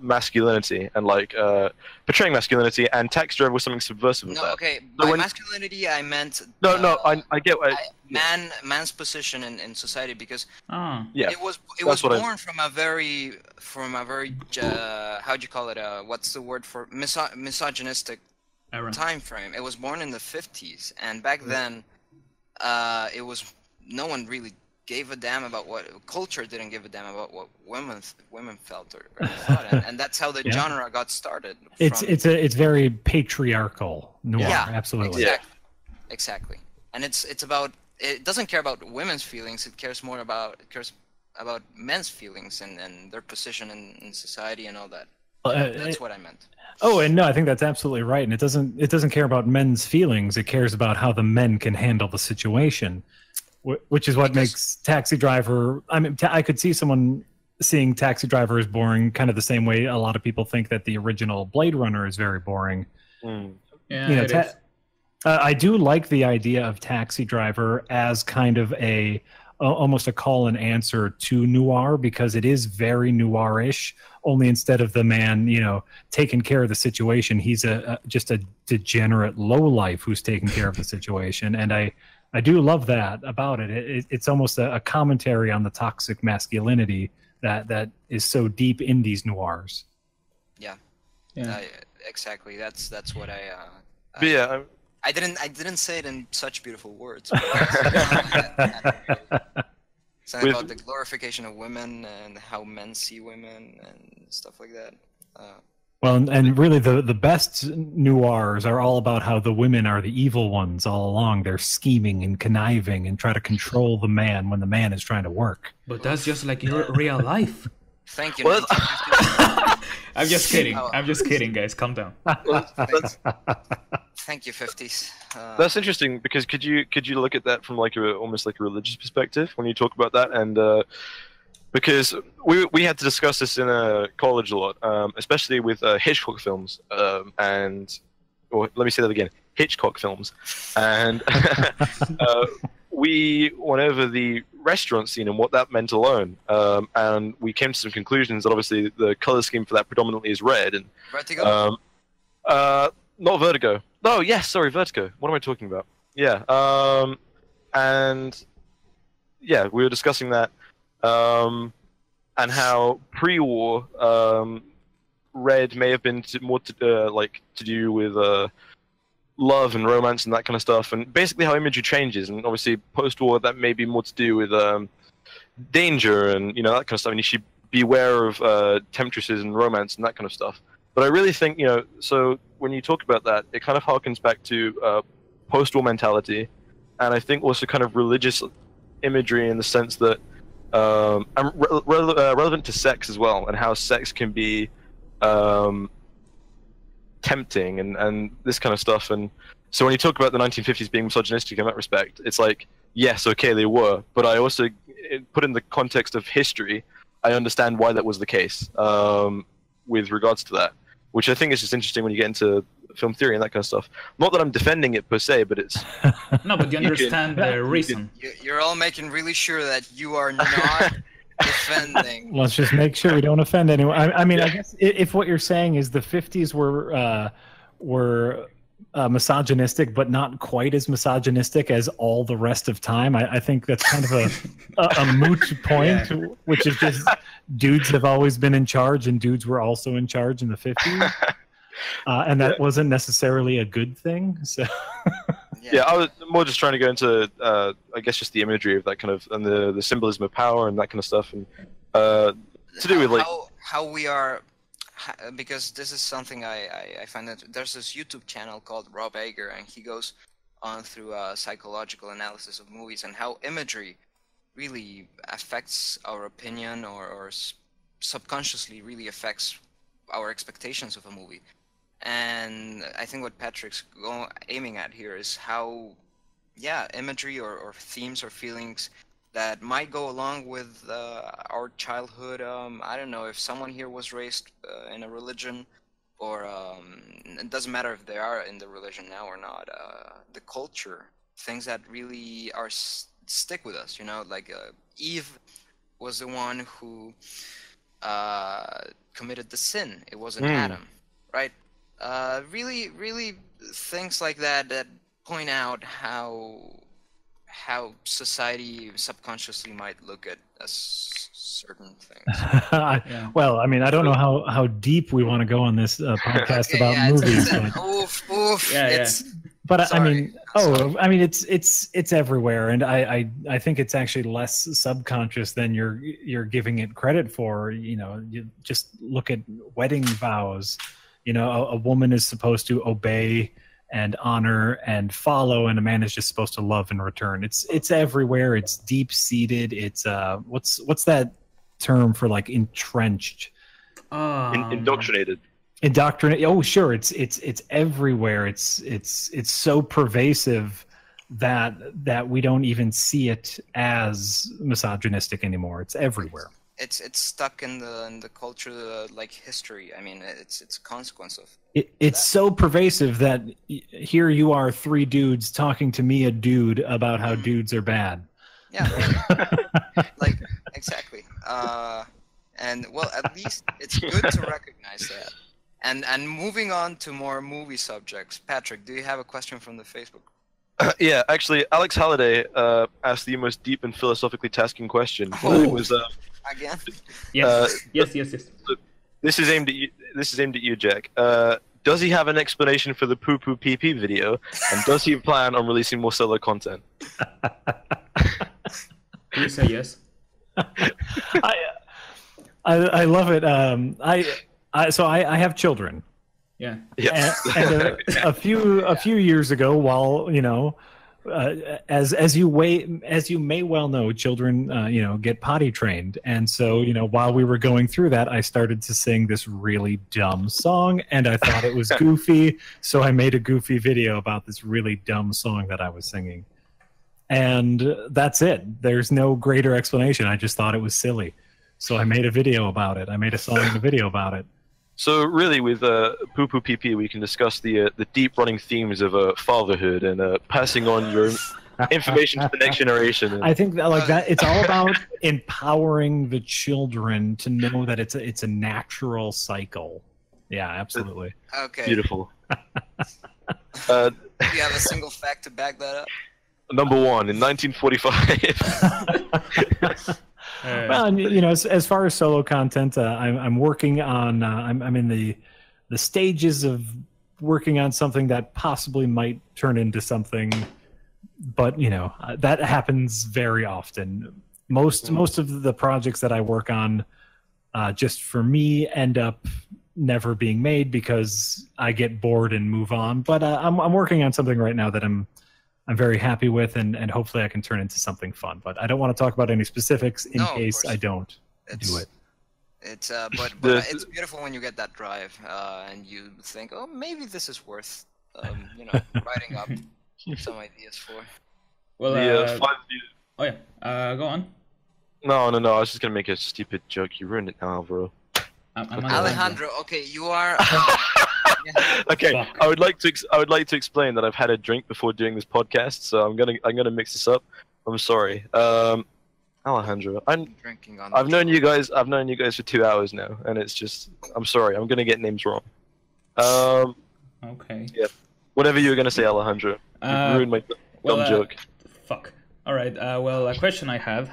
masculinity and like portraying masculinity, and Taxi Driver was something subversive of No, that. okay. So By when- masculinity, I meant I get what man's position in society, because Oh. yeah. it was that's what I- born from a very how'd you call it, what's the word for misogynistic Aaron. time frame. It was born in the 50s, and back then it was no one really gave a damn about what culture didn't give a damn about what women felt or thought, and that's how the Yeah. genre got started. It's very patriarchal noir. Yeah, Absolutely. exactly. And it's about, it doesn't care about women's feelings, it cares about men's feelings and their position in society and all that. That's what I meant. Oh, and no, I think that's absolutely right. And it doesn't care about men's feelings. It cares about how the men can handle the situation, which is what makes Taxi Driver. I mean, I could see someone seeing Taxi Driver as boring, kind of the same way a lot of people think that the original Blade Runner is very boring. Yeah, You know, it is. I do like the idea of Taxi Driver as kind of almost a call and answer to noir, because it is very noirish. Only instead of the man, taking care of the situation, he's just a degenerate lowlife who's taking care of the situation. And I do love that about it. It's almost a commentary on the toxic masculinity that is so deep in these noirs. Yeah. Yeah. Exactly. That's what But yeah, I didn't say it in such beautiful words. Something about the glorification of women and how men see women and stuff like that. Well, and really the best noirs are all about how the women are the evil ones all along. They're scheming and conniving and try to control the man when the man is trying to work. But that's just like your real life. Thank you. Well, 1950s. I'm just kidding. Oh. I'm just kidding, guys. Calm down. Thank you, 50s. that's interesting, because could you look at that from like almost like a religious perspective when you talk about that? And because we had to discuss this in college a lot, especially with Hitchcock films, or let me say that again, Hitchcock films, and we went over the restaurant scene and what that meant alone, and we came to some conclusions that obviously the color scheme for that predominantly is red, and Vertigo? not Vertigo. No, yes, sorry, Vertigo. What am I talking about? Yeah, and yeah, we were discussing that, and how pre-war, red may have been more to do with love and romance and that kind of stuff, and basically how imagery changes. And obviously, post-war, that may be more to do with danger and that kind of stuff. And you should beware of temptresses and romance and that kind of stuff. But I really think, so when you talk about that, it kind of harkens back to post-war mentality, and I think also kind of religious imagery in the sense that relevant to sex as well, and how sex can be tempting and this kind of stuff. And so when you talk about the 1950s being misogynistic in that respect, it's like, yes, okay, they were, but I also put in the context of history, I understand why that was the case with regards to that, which I think is just interesting when you get into film theory and that kind of stuff. Not that I'm defending it per se, but it's... No, but you understand the reason. You're all making really sure that you are not defending. Let's just make sure we don't offend anyone. I mean, I guess if what you're saying is the 50s were misogynistic, but not quite as misogynistic as all the rest of time, I think that's kind of a moot point, yeah. Which is just dudes have always been in charge, and dudes were also in charge in the 50s. And that wasn't necessarily a good thing. So yeah, I was more just trying to go into, I guess, just the imagery of that kind of, and the symbolism of power and that kind of stuff, and to do with like how we are, because this is something I find that there's this YouTube channel called Rob Ager, and he goes on through psychological analysis of movies and how imagery really affects our opinion or subconsciously really affects our expectations of a movie. And I think what Patrick's aiming at here is how, yeah, imagery or themes or feelings that might go along with our childhood. I don't know if someone here was raised in a religion, or it doesn't matter if they are in the religion now or not. The culture, things that really are stick with us, you know, like Eve was the one who committed the sin. It wasn't Adam, right? Really things like that point out how society subconsciously might look at certain things. Yeah. Well, I mean, I don't know how deep we want to go on this podcast about movies. But I mean, it's everywhere, and I think it's actually less subconscious than you're giving it credit for. You know, you just look at wedding vows. You know, a woman is supposed to obey and honor and follow, and a man is just supposed to love in return. It's everywhere. It's deep seated. It's what's that term for, like, entrenched? Indoctrinated. Indoctrinate. Oh, sure. It's everywhere. It's so pervasive that we don't even see it as misogynistic anymore. It's everywhere. It's stuck in the culture, like history. I mean, it's a consequence of it's so pervasive that here you are, three dudes talking to me, a dude, about how dudes are bad. Yeah, like exactly. And well, at least it's good to recognize that. And moving on to more movie subjects, Patrick, do you have a question from the Facebook? Yeah, actually, Alex Halliday asked the most deep and philosophically tasking question. Oh. It was again? Yes. Yes. This is aimed at you, Jack. Does he have an explanation for the poo poo pee pee video, and does he plan on releasing more solo content? Please say yes. I love it. So I have children. Yeah. Yes. And a few years ago, while you know, as you may well know, children get potty trained, and so while we were going through that, I started to sing this really dumb song, and I thought it was goofy, so I made a goofy video about this really dumb song that I was singing, and that's it. There's no greater explanation. I just thought it was silly, so I made a video about it. I made a song and a video about it. So really, with Poo Poo Pee Pee, we can discuss the deep running themes of fatherhood and passing on your information to the next generation. I think that it's all about empowering the children to know that it's a natural cycle. Yeah, absolutely. Okay. Beautiful. Do you have a single fact to back that up? Number one, in 1945. Well, as far as solo content, I'm working on. I'm in the stages of working on something that possibly might turn into something, but that happens very often. Most of the projects that I work on, just for me, end up never being made because I get bored and move on. But I'm working on something right now that I'm I'm very happy with, and hopefully I can turn into something fun. But I don't want to talk about any specifics in No, of case course. I don't do it. It's but it's beautiful when you get that drive and you think, oh, maybe this is worth writing up some ideas for. Well, the 5 views. oh yeah, go on. No. I was just gonna make a stupid joke. You ruined it now, bro. I'm Alejandro, okay, you are. Okay, Fuck. I would like to explain that I've had a drink before doing this podcast, so I'm gonna mix this up. I'm sorry, Alejandro. Drinking on. I've known you guys for 2 hours now, and it's just I'm sorry. I'm gonna get names wrong. Okay. Yeah. Whatever you were gonna say, Alejandro. You ruined my dumb joke. Fuck. All right. Well, a question I have.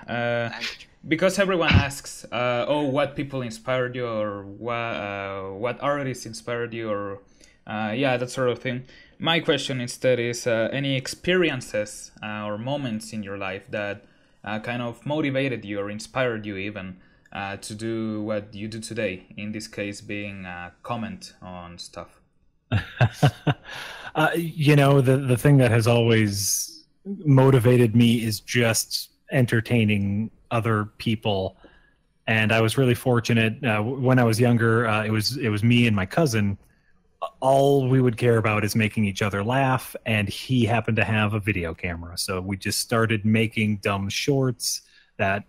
Because everyone asks, what people inspired you, or what artists inspired you, or that sort of thing. My question instead is any experiences or moments in your life that kind of motivated you or inspired you even to do what you do today. In this case, being a comment on stuff. The thing that has always motivated me is just entertaining other people, and I was really fortunate when I was younger. It was me and my cousin. All we would care about is making each other laugh, and he happened to have a video camera, so we just started making dumb shorts that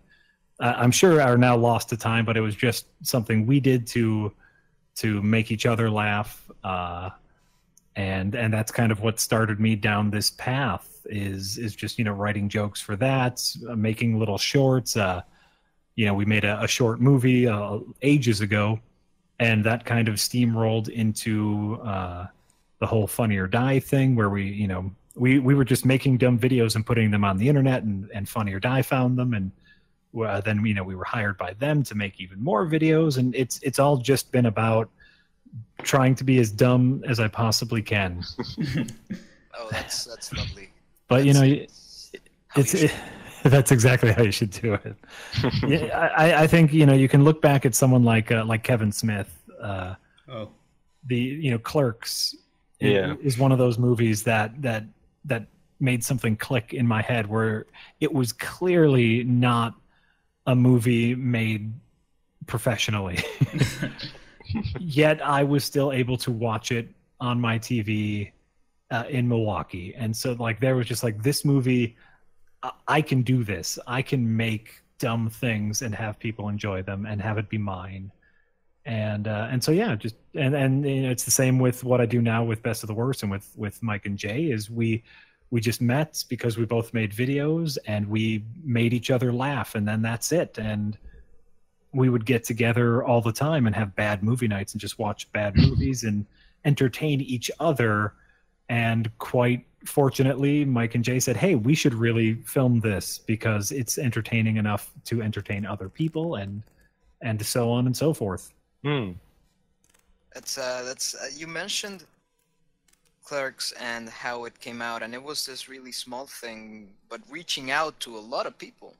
I'm sure are now lost to time, but it was just something we did to make each other laugh, and that's kind of what started me down this path. Is just writing jokes for that, making little shorts. We made a short movie ages ago, and that kind of steamrolled into the whole Funny or Die thing, where we were just making dumb videos and putting them on the internet, and Funny or Die found them, and then we were hired by them to make even more videos, and it's all just been about trying to be as dumb as I possibly can. Oh, that's lovely. But that's exactly how you should do it. I think you can look back at someone like Kevin Smith. Clerks is one of those movies that made something click in my head, where it was clearly not a movie made professionally. Yet I was still able to watch it on my TV in Milwaukee, and so there was just this movie. I can do this. I can make dumb things and have people enjoy them and have it be mine. And so it's the same with what I do now with Best of the Worst and with Mike and Jay. Is we just met because we both made videos and we made each other laugh, and then that's it. And we would get together all the time and have bad movie nights and just watch bad movies and entertain each other. And quite fortunately, Mike and Jay said, hey, we should really film this because it's entertaining enough to entertain other people, and so on and so forth. That's you mentioned Clerks and how it came out, and it was this really small thing, but reaching out to a lot of people.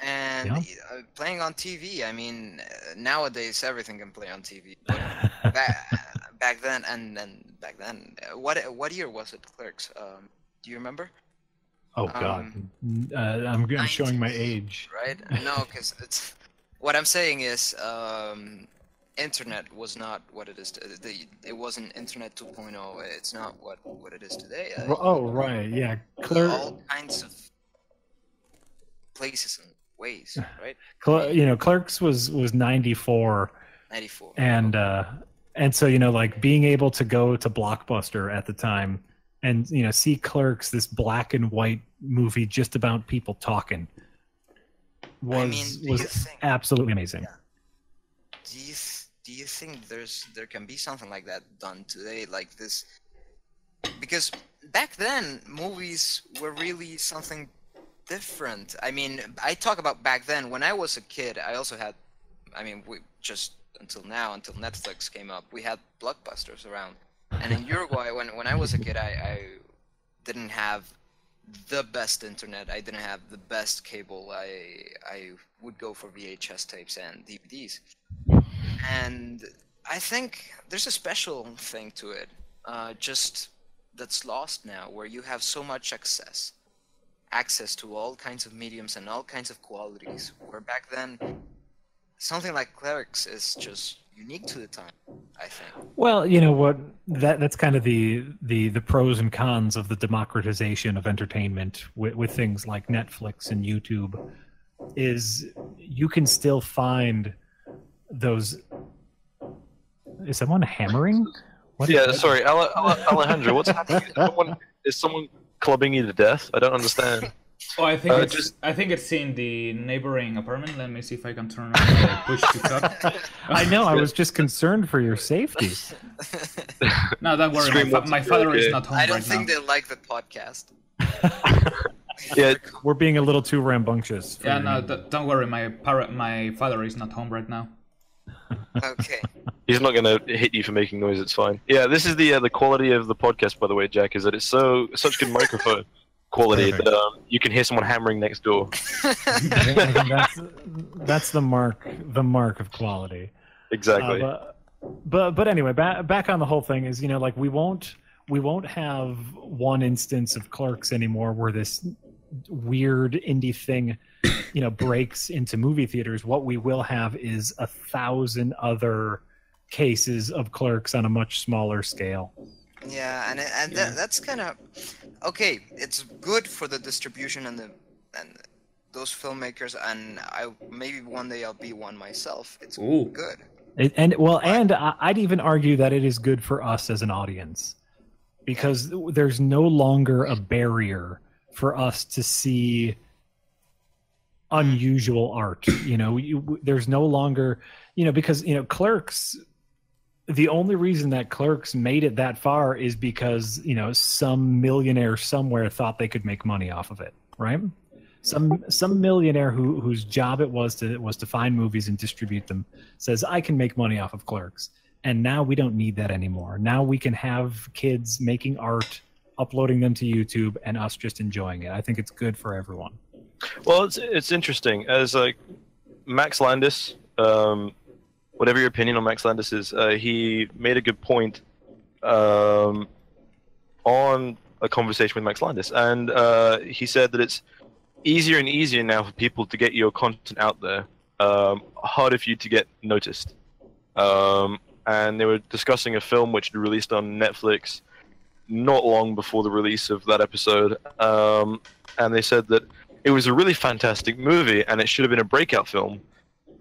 And playing on TV, I mean, nowadays everything can play on TV. But back then, what year was it, Clerks? Do you remember? Oh God, I'm showing my age. Right? No, because it's what I'm saying is, internet was not what it is. It wasn't Internet 2.0. It's not what it is today. Right, yeah. All kinds of places and ways, right? Clerks was 94. 94. And so being able to go to Blockbuster at the time and see Clerks, this black and white movie just about people talking, was absolutely amazing. Yeah. Do you think there can be something like that done today, like this? Because back then movies were really something different. I mean, I talk about back then. When I was a kid, I also had, we just until Netflix came up, we had Blockbusters around. And in Uruguay, when I was a kid, I didn't have the best internet. I didn't have the best cable. I would go for VHS tapes and DVDs. And I think there's a special thing to it. Just that's lost now, where you have so much access to all kinds of mediums and all kinds of qualities, where back then something like Clerics is just unique to the time, I think. Well, you know what? That's kind of the pros and cons of the democratization of entertainment with things like Netflix and YouTube. Is you can still find those. Is someone hammering? What Yeah, is sorry, Alejandro, what's happening? Is someone clubbing you to death? I don't understand. Oh, I think it's in the neighboring apartment. Let me see if I can turn on the push to talk. I know. I was just concerned for your safety. No, don't worry. My father is not home I don't right think now. they like the podcast. Yeah, We're being a little too rambunctious. Yeah, no, don't worry. My father is not home right now. Okay. he's not gonna hit you for making noise. It's fine. Yeah, this is the quality of the podcast, by the way, Jack. Is that it's such good microphone quality Perfect. that you can hear someone hammering next door. I think that's the mark of quality. Exactly. But anyway, back on the whole thing is, you know, like we won't have one instance of Clerks anymore where this weird indie thing, you know, breaks into movie theaters. What we will have is 1,000 other cases of Clerks on a much smaller scale. Yeah, and that's kind of okay. It's good for the distribution and those filmmakers, and maybe one day I'll be one myself. It's Ooh. good. And I'd even argue that it is good for us as an audience, because there's no longer a barrier for us to see unusual art. You know, there's no longer, you know, because, you know, Clerks, the only reason that Clerks made it that far is because, you know, some millionaire somewhere thought they could make money off of it, right? Some millionaire whose job it was to find movies and distribute them says, I can make money off of Clerks. And now we don't need that anymore. Now we can have kids making art, uploading them to YouTube, and us just enjoying it. I think it's good for everyone. Well, it's interesting. As like Max Landis, whatever your opinion on Max Landis is, he made a good point on a conversation with Max Landis, and he said that it's easier and easier now for people to get your content out there, harder for you to get noticed. And they were discussing a film which had released on Netflix not long before the release of that episode, and they said that it was a really fantastic movie and it should have been a breakout film.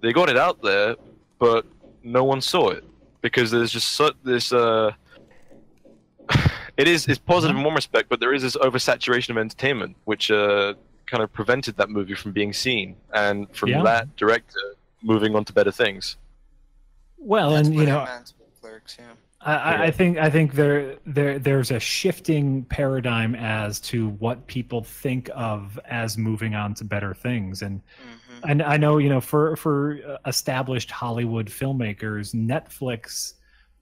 They got it out there, but no one saw it because there's just this. It's positive in one respect, but there is this oversaturation of entertainment, which kind of prevented that movie from being seen, and from that director moving on to better things. Well, That's and what you I know, meant with Clerks, yeah. I think there's a shifting paradigm as to what people think of as moving on to better things, and I know, you know, for established Hollywood filmmakers, Netflix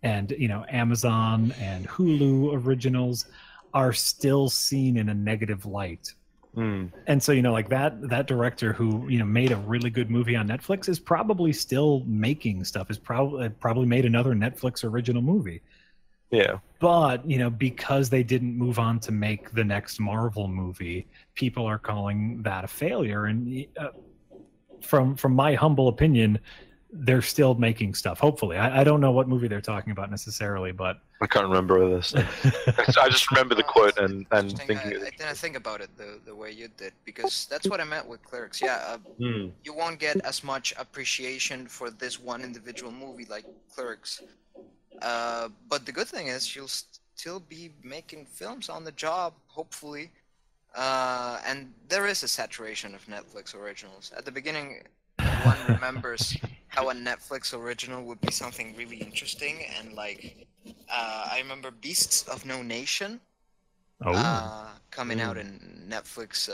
and, you know, Amazon and Hulu originals are still seen in a negative light. And so, you know, like that director who, you know, made a really good movie on Netflix is probably still making stuff, is probably made another Netflix original movie. Yeah. But, you know, because they didn't move on to make the next Marvel movie, people are calling that a failure. And from my humble opinion, they're still making stuff, hopefully. I don't know what movie they're talking about necessarily, but I can't remember this. I just remember the quote and thinking. I didn't think about it the way you did, because that's what I meant with Clerks. Yeah, you won't get as much appreciation for this one individual movie like Clerks. But the good thing is you'll still be making films on the job, hopefully. And there is a saturation of Netflix originals. At the beginning, one remembers how a Netflix original would be something really interesting, and like I remember Beasts of No Nation coming out in Netflix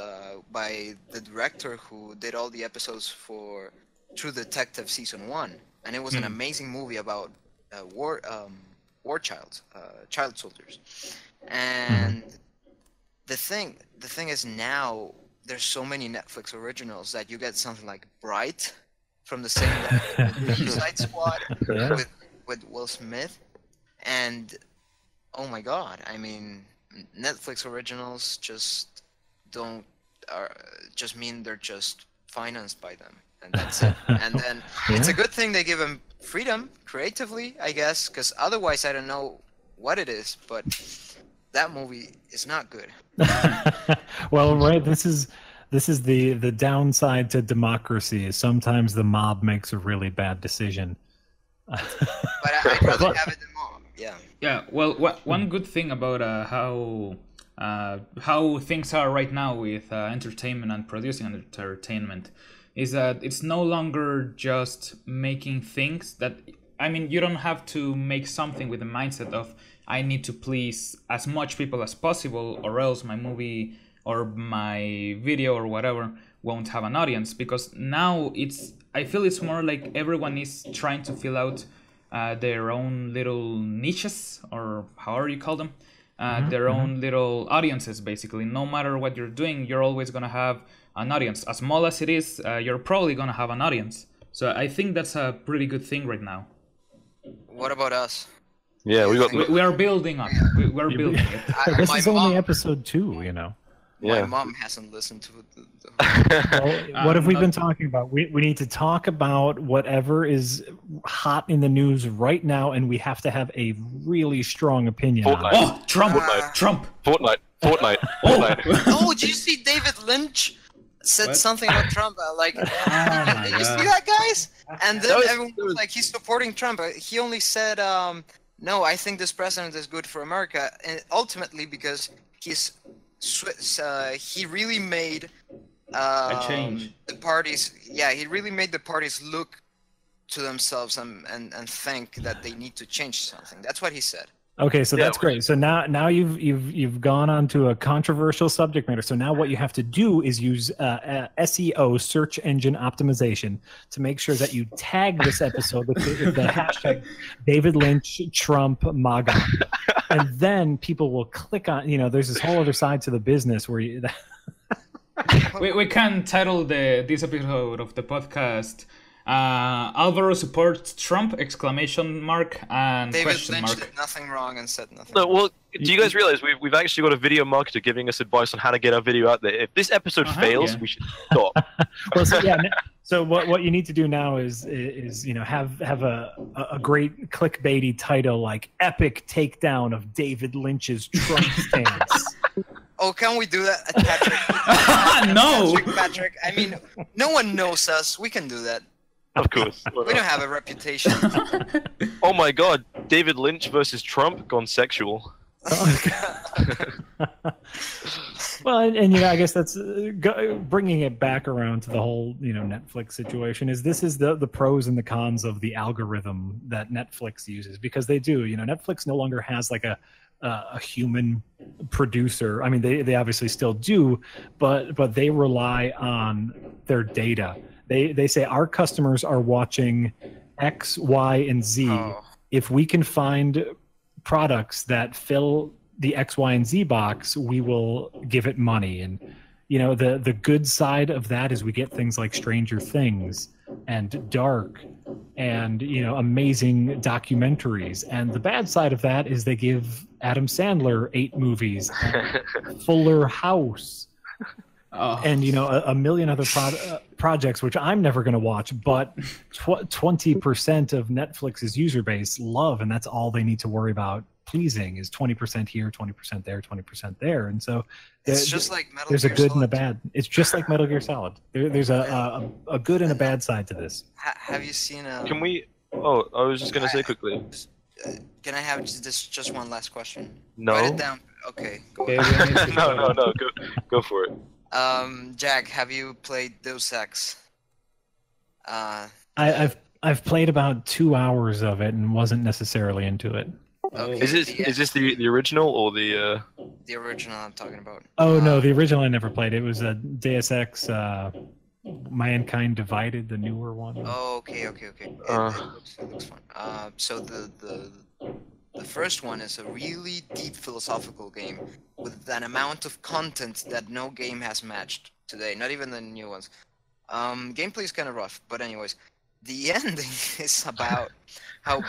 by the director who did all the episodes for True Detective Season 1, and it was an amazing movie about child soldiers. And the thing is, now there's so many Netflix originals that you get something like Bright from the same Suicide Squad with Will Smith, and oh my god, I mean, Netflix originals just don't just mean they're just financed by them, and that's it. And then it's a good thing they give them freedom creatively, I guess, because otherwise I don't know what it is. But that movie is not good. Well, right. This is the downside to democracy. Is sometimes the mob makes a really bad decision. But I'd rather have it than mob. Yeah. Yeah. Well, one good thing about how things are right now with entertainment and producing entertainment is that it's no longer just making things that. I mean, you don't have to make something with the mindset of I need to please as much people as possible, or else my movie or my video or whatever won't have an audience. Because now I feel it's more like everyone is trying to fill out their own little niches, or however you call them, their own little audiences, basically. No matter what you're doing, you're always going to have an audience. As small as it is, you're probably going to have an audience. So I think that's a pretty good thing right now. What about us? Yeah, we are building up. We're building it. This is only episode 2, you know. My Yeah. mom hasn't listened to it. Well, what have we been talking about? We need to talk about whatever is hot in the news right now, and we have to have a really strong opinion on Fortnite. it. Oh, Trump! Fortnite. Trump! Fortnite. Oh, did you see David Lynch said What? something about Trump? Like, my did you see God. that, guys? And then That was- everyone was like, he's supporting Trump. He only said, no, I think this president is good for America, and ultimately because he really made A change. the parties. Yeah, he really made the parties look to themselves and think that they need to change something. That's what he said. Okay, so Yeah, that's great. So now you've gone on to a controversial subject matter. So now what you have to do is use SEO, search engine optimization, to make sure that you tag this episode with the hashtag David Lynch Trump MAGA, and then people will click on. You know, there's this whole other side to the business where you. We can title this episode of the podcast Alvaro supports Trump! Exclamation mark and David question Lynch mark. did nothing wrong and said nothing. No, well, do you guys realize we've actually got a video marketer giving us advice on how to get our video out there? If this episode fails, yeah. we should stop. Well, so yeah. So what you need to do now is you know have a great clickbaity title like "Epic Takedown of David Lynch's Trump Stance." Oh, can we do that, Patrick? No! Patrick. I mean, no one knows us. We can do that. Of course. We don't have a reputation. Oh my God, David Lynch versus Trump gone sexual. Well, and you know, I guess that's bringing it back around to the whole Netflix situation. This is the pros and the cons of the algorithm that Netflix uses, because they do. Netflix no longer has like a human producer. I mean, they obviously still do, but they rely on their data. They say our customers are watching X, Y, and Z. Oh. If we can find products that fill the X, Y, and Z box, we will give it money. And the good side of that is we get things like Stranger Things and Dark and amazing documentaries. And the bad side of that is they give Adam Sandler 8 movies, Fuller House, and a million other projects which I'm never going to watch, but 20% of Netflix's user base love, and that's all they need to worry about pleasing is 20% here, 20% there, 20% there. And so It's just like Metal there's a Gear good and a Solid. bad. It's just like Metal Gear Solid. There's a good and a bad side to this. Have you seen? Can we? Oh, I was just gonna say quickly. Can I have just one last question? No. Write it down. Okay. Go Okay, ahead. we need to No. Go for it. Jack, have you played Deus Ex? I've played about 2 hours of it and wasn't necessarily into it. Okay, Is this the original or the? the original I'm talking about? Oh no, the original I never played. It was a Deus Ex Mankind Divided, the newer one. Oh, okay. It looks fun. So the first one is a really deep philosophical game with an amount of content that no game has matched today, not even the new ones. Gameplay is kind of rough, but anyways, the ending is about how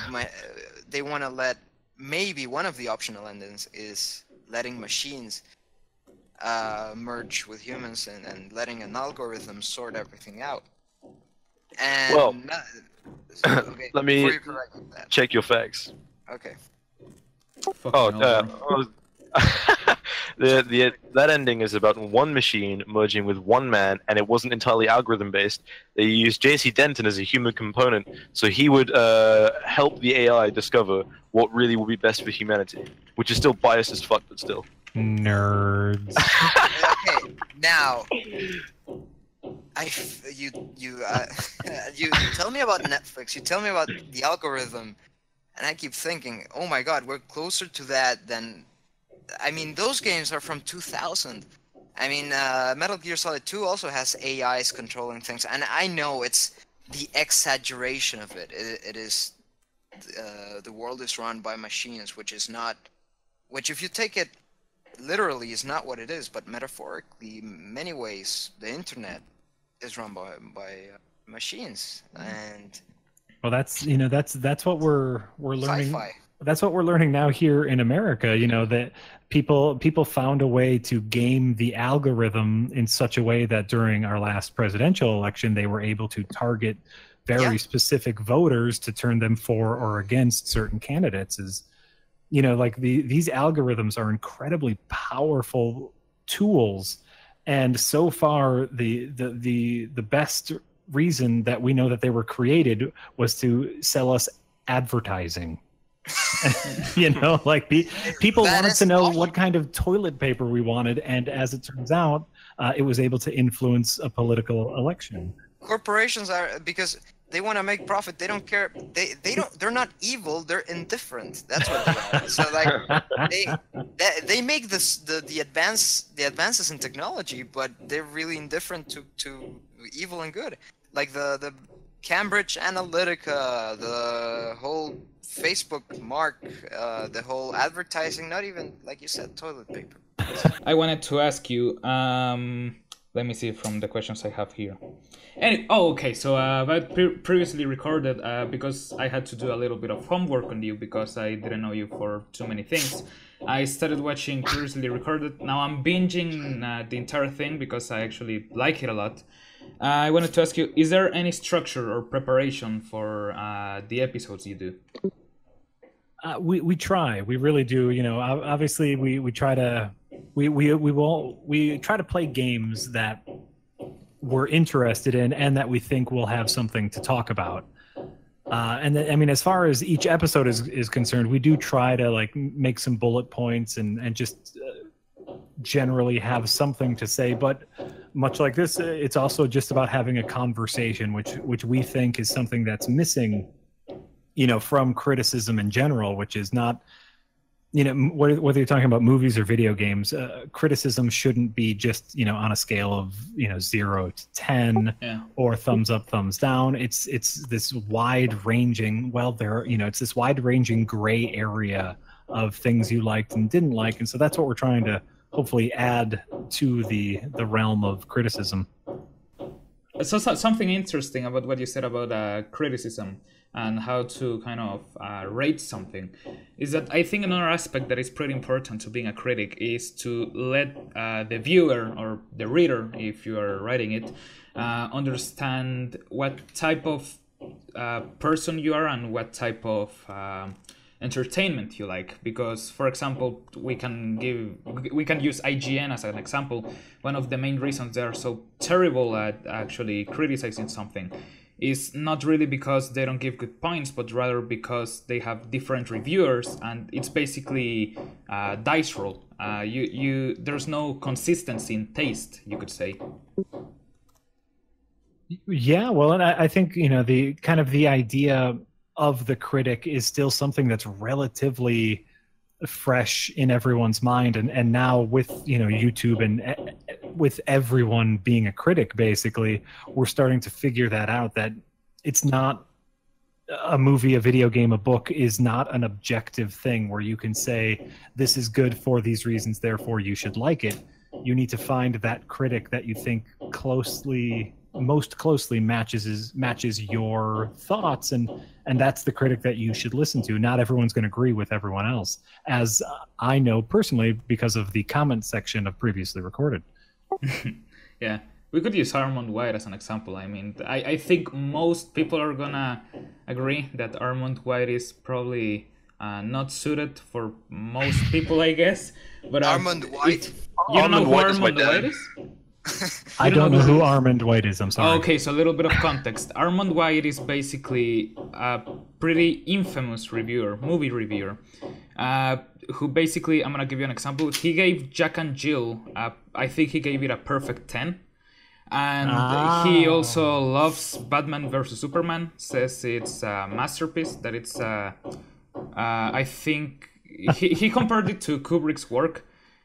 they want to let maybe one of the optional endings is letting machines merge with humans and letting an algorithm sort everything out. And Well, okay, let before me you correct that. check your facts. Okay. Fucking Alvaro. That ending is about one machine merging with one man, and it wasn't entirely algorithm based. They used J.C. Denton as a human component, so he would help the AI discover what really would be best for humanity, which is still biased as fuck, but still. Nerds. Okay, now you tell me about Netflix. You tell me about the algorithm, and I keep thinking, oh my God, we're closer to that than. I mean, those games are from 2000. I mean, Metal Gear Solid 2 also has AIs controlling things, and I know it's the exaggeration of it. It is the world is run by machines, which is not. Which, if you take it literally, is not what it is, but metaphorically, in many ways, the internet is run by machines, and. Well, that's what we're learning. Sci-fi. That's what we're learning now here in America. That people found a way to game the algorithm in such a way that during our last presidential election, they were able to target very specific voters to turn them for or against certain candidates. These algorithms are incredibly powerful tools, and so far the best reason that we know that they were created was to sell us advertising. People wanted to know what kind of toilet paper we wanted, and as it turns out, it was able to influence a political election. Corporations are, because they want to make profit. They don't care. They're not evil. They're indifferent. That's what they are. So they make the advances in technology, but they're really indifferent to evil and good. Like the Cambridge Analytica, the whole Facebook mark, the whole advertising, not even, like you said, toilet paper. I wanted to ask you, let me see from the questions I have here. Okay, so I previously recorded, because I had to do a little bit of homework on you because I didn't know you for too many things. I started watching previously recorded. Now I'm binging the entire thing because I actually like it a lot. I wanted to ask you, is there any structure or preparation for the episodes you do? We try. We really do. Obviously we try to we try to play games that we're interested in and that we think will have something to talk about. As far as each episode is concerned, we do try to make some bullet points and just generally have something to say, but much like this, it's also just about having a conversation, which we think is something that's missing, from criticism in general, which is not, whether you're talking about movies or video games, criticism shouldn't be just, on a scale of, 0 to 10 or thumbs up, thumbs down. It's this wide ranging, it's this wide ranging gray area of things you liked and didn't like. And so that's what we're trying to hopefully add to the realm of criticism. So something interesting about what you said about criticism and how to kind of rate something is that I think another aspect that is pretty important to being a critic is to let the viewer or the reader, if you are writing it, understand what type of person you are and what type of entertainment you like. Because, for example, we can use IGN as an example. One of the main reasons they are so terrible at actually criticizing something is not really because they don't give good points, but rather because they have different reviewers, and it's basically dice roll. There's no consistency in taste, you could say. Yeah, well, and I think the kind of the idea of the critic is still something that's relatively fresh in everyone's mind, and now with YouTube and with everyone being a critic, basically we're starting to figure that out, that it's not a movie, a video game, a book is not an objective thing where you can say this is good for these reasons, therefore you should like it. You need to find that critic that you think closely most closely matches your thoughts, and that's the critic that you should listen to. Not everyone's going to agree with everyone else, as I know personally because of the comment section of previously recorded. Yeah, we could use Armand White as an example. I mean, I think most people are gonna agree that Armand White is probably not suited for most people, I guess. But Armand White? You don't know who White is my Armand dad. White is? I don't know who Armand White is. I'm sorry. Okay, so a little bit of context. Armand White is basically a pretty infamous reviewer, movie reviewer, who basically, I'm gonna give you an example. He gave Jack and Jill, I think he gave it a perfect 10. And he also loves Batman vs Superman. Says it's a masterpiece. That it's, I think he compared it to Kubrick's work.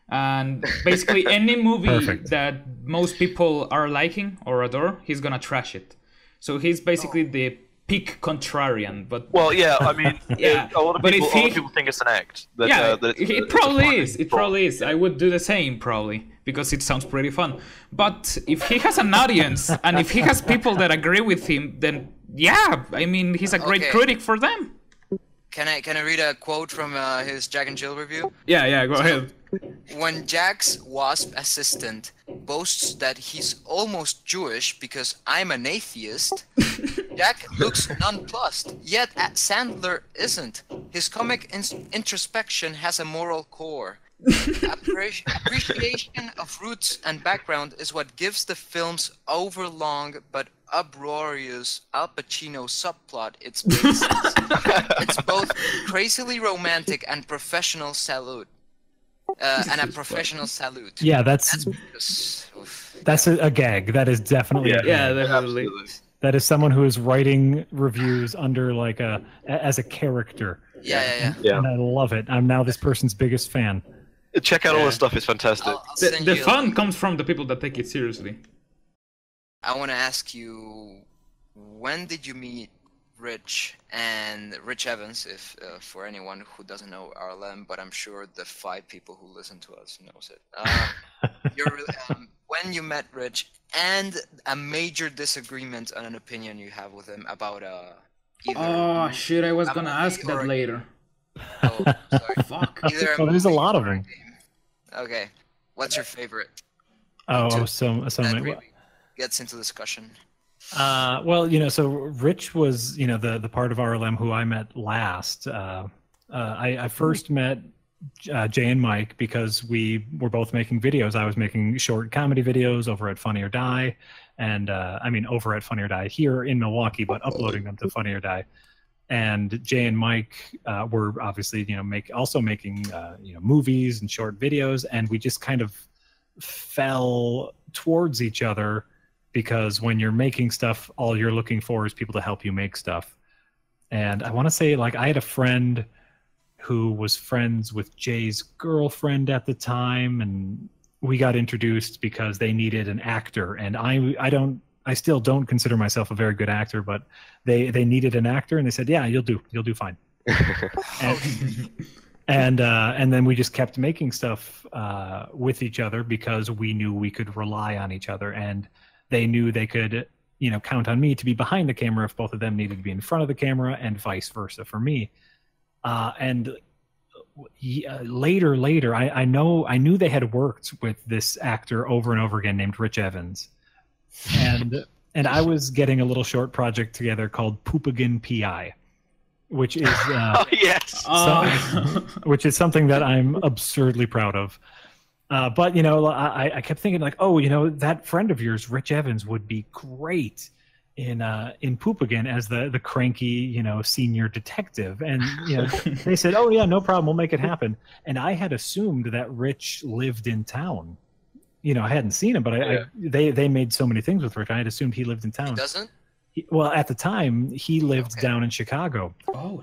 And basically any movie that most people are liking or adore, he's gonna trash it. So he's basically the peak contrarian. But Well, yeah, I mean, Yeah, a lot of but people, if a lot he- of people think it's an act. That, yeah, that it's, it it's probably a fun is. It plot. probably is. I would do the same probably because it sounds pretty fun. But if he has an audience and if he has people that agree with him, then yeah, I mean he's a great Okay. critic for them. Can I read a quote from his Jack and Jill review? Yeah, go ahead. When Jack's WASP assistant boasts that he's almost Jewish because I'm an atheist, Jack looks nonplussed, yet Sandler isn't. His comic introspection has a moral core. Appreciation of roots and background is what gives the film's overlong but uproarious Al Pacino subplot its basis. It's both crazily romantic and professional salute. And a professional salute. Yeah, that's Oof. a gag. That is definitely a gag. Yeah, definitely. Absolutely. That is someone who is writing reviews under like as a character. Yeah. Yeah. And I love it. I'm now this person's biggest fan. Check out all Yeah. this stuff. It's fantastic. I'll The, send the you a fun link. comes from the people that take it seriously. I want to ask you, when did you meet Rich and Rich Evans? If for anyone who doesn't know RLM, but I'm sure the 5 people who listen to us knows it. When you met Rich, and a major disagreement on an opinion you have with him about either. Oh shit! I was a gonna movie ask that or a- later. Oh, sorry. Fuck. Either Oh, there's a movie lot of or a them. game. Okay, what's your favorite? So That many. really gets into discussion. Well, so Rich was, the part of RLM who I met last. I first met Jay and Mike because we were both making videos. I was making short comedy videos over at Funny or Die, and over at Funny or Die here in Milwaukee, but uploading them to Funny or Die. And Jay and Mike were obviously, making movies and short videos, and we just kind of fell towards each other. Because when you're making stuff, all you're looking for is people to help you make stuff. And I want to say, I had a friend who was friends with Jay's girlfriend at the time, and we got introduced because they needed an actor. And I still don't consider myself a very good actor, but they needed an actor, and they said, "Yeah, you'll do fine." And then we just kept making stuff with each other because we knew we could rely on each other, and they knew they could, count on me to be behind the camera if both of them needed to be in front of the camera, and vice versa for me. Later, I knew they had worked with this actor over and over again named Rich Evans, and I was getting a little short project together called Poopagan PI, which is Oh, yes. which is something that I'm absurdly proud of. But I kept thinking that friend of yours, Rich Evans, would be great in Poopagan as the cranky senior detective. And they said, "Oh yeah, no problem, we'll make it happen." And I had assumed that Rich lived in town. I hadn't seen him, but they made so many things with Rich. I had assumed he lived in town. Doesn't? Well, at the time, he lived down in Chicago. Oh,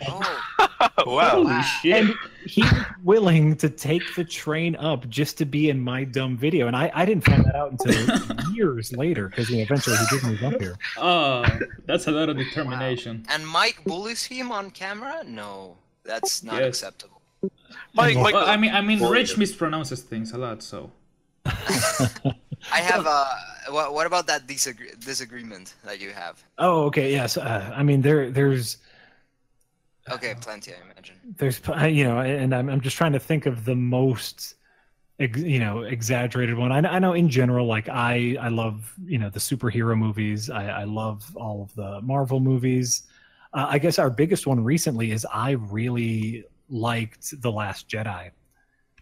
Oh, Wow. holy shit! And he was willing to take the train up just to be in my dumb video. And I didn't find that out until years later because eventually he did move up here. Oh, that's a lot of determination. and Mike bullies him on camera? No, that's not Yes. acceptable. Mike, Well, Mike, Well, I mean, Rich mispronounces things a lot, so. I have what about that disagreement that you have? Oh, okay, yes. I mean, there's Okay, plenty, I imagine. there's and I'm just trying to think of the most exaggerated one. I know in general, like I love the superhero movies. I love all of the Marvel movies. I guess our biggest one recently is I really liked The Last Jedi.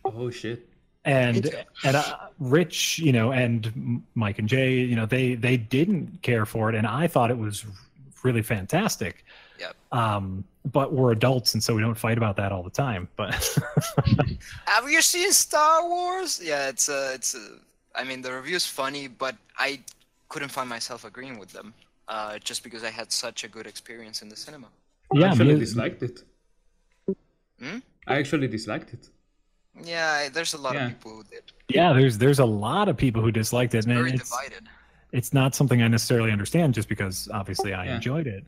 Oh shit. And Rich, and Mike and Jay, they didn't care for it, and I thought it was really fantastic. Yep. But we're adults, and so we don't fight about that all the time. But have you seen Star Wars? Yeah, I mean, the review's funny, but I couldn't find myself agreeing with them, just because I had such a good experience in the cinema. Yeah, I actually disliked it. Hmm? I actually disliked it. Yeah, there's a lot of people who did. Yeah, there's a lot of people who disliked it, It's and very divided. It's not something I necessarily understand, just because obviously I enjoyed it.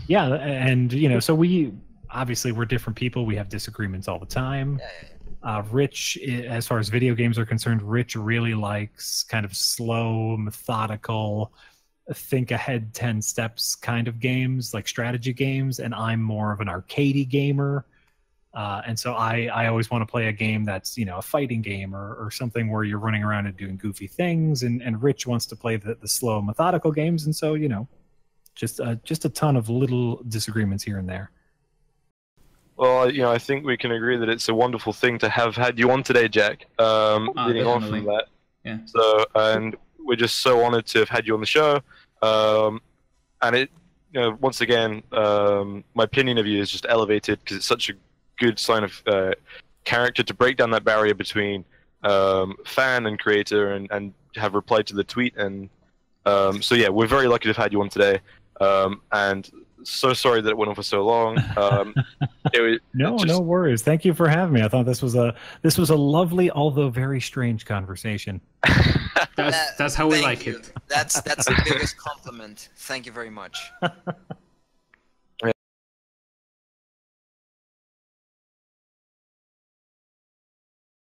Yeah, and so we're different people. We have disagreements all the time. Yeah. Rich, as far as video games are concerned, Rich really likes kind of slow, methodical, think ahead 10 steps kind of games, like strategy games, and I'm more of an arcadey gamer. And so I always want to play a game that's a fighting game or something where you're running around and doing goofy things, and Rich wants to play the slow, methodical games, and so just a ton of little disagreements here and there. Well, I think we can agree that it's a wonderful thing to have had you on today, Jack. Leading on from that. Yeah. So, and we're just so honored to have had you on the show. And it, once again, my opinion of you is just elevated because it's such a good sign of character to break down that barrier between fan and creator and have replied to the tweet. And so, yeah, we're very lucky to have had you on today. And so sorry that it went on for so long. No worries. Thank you for having me. I thought this was a lovely, although very strange conversation. That's how we like it. That's the biggest compliment. Thank you very much.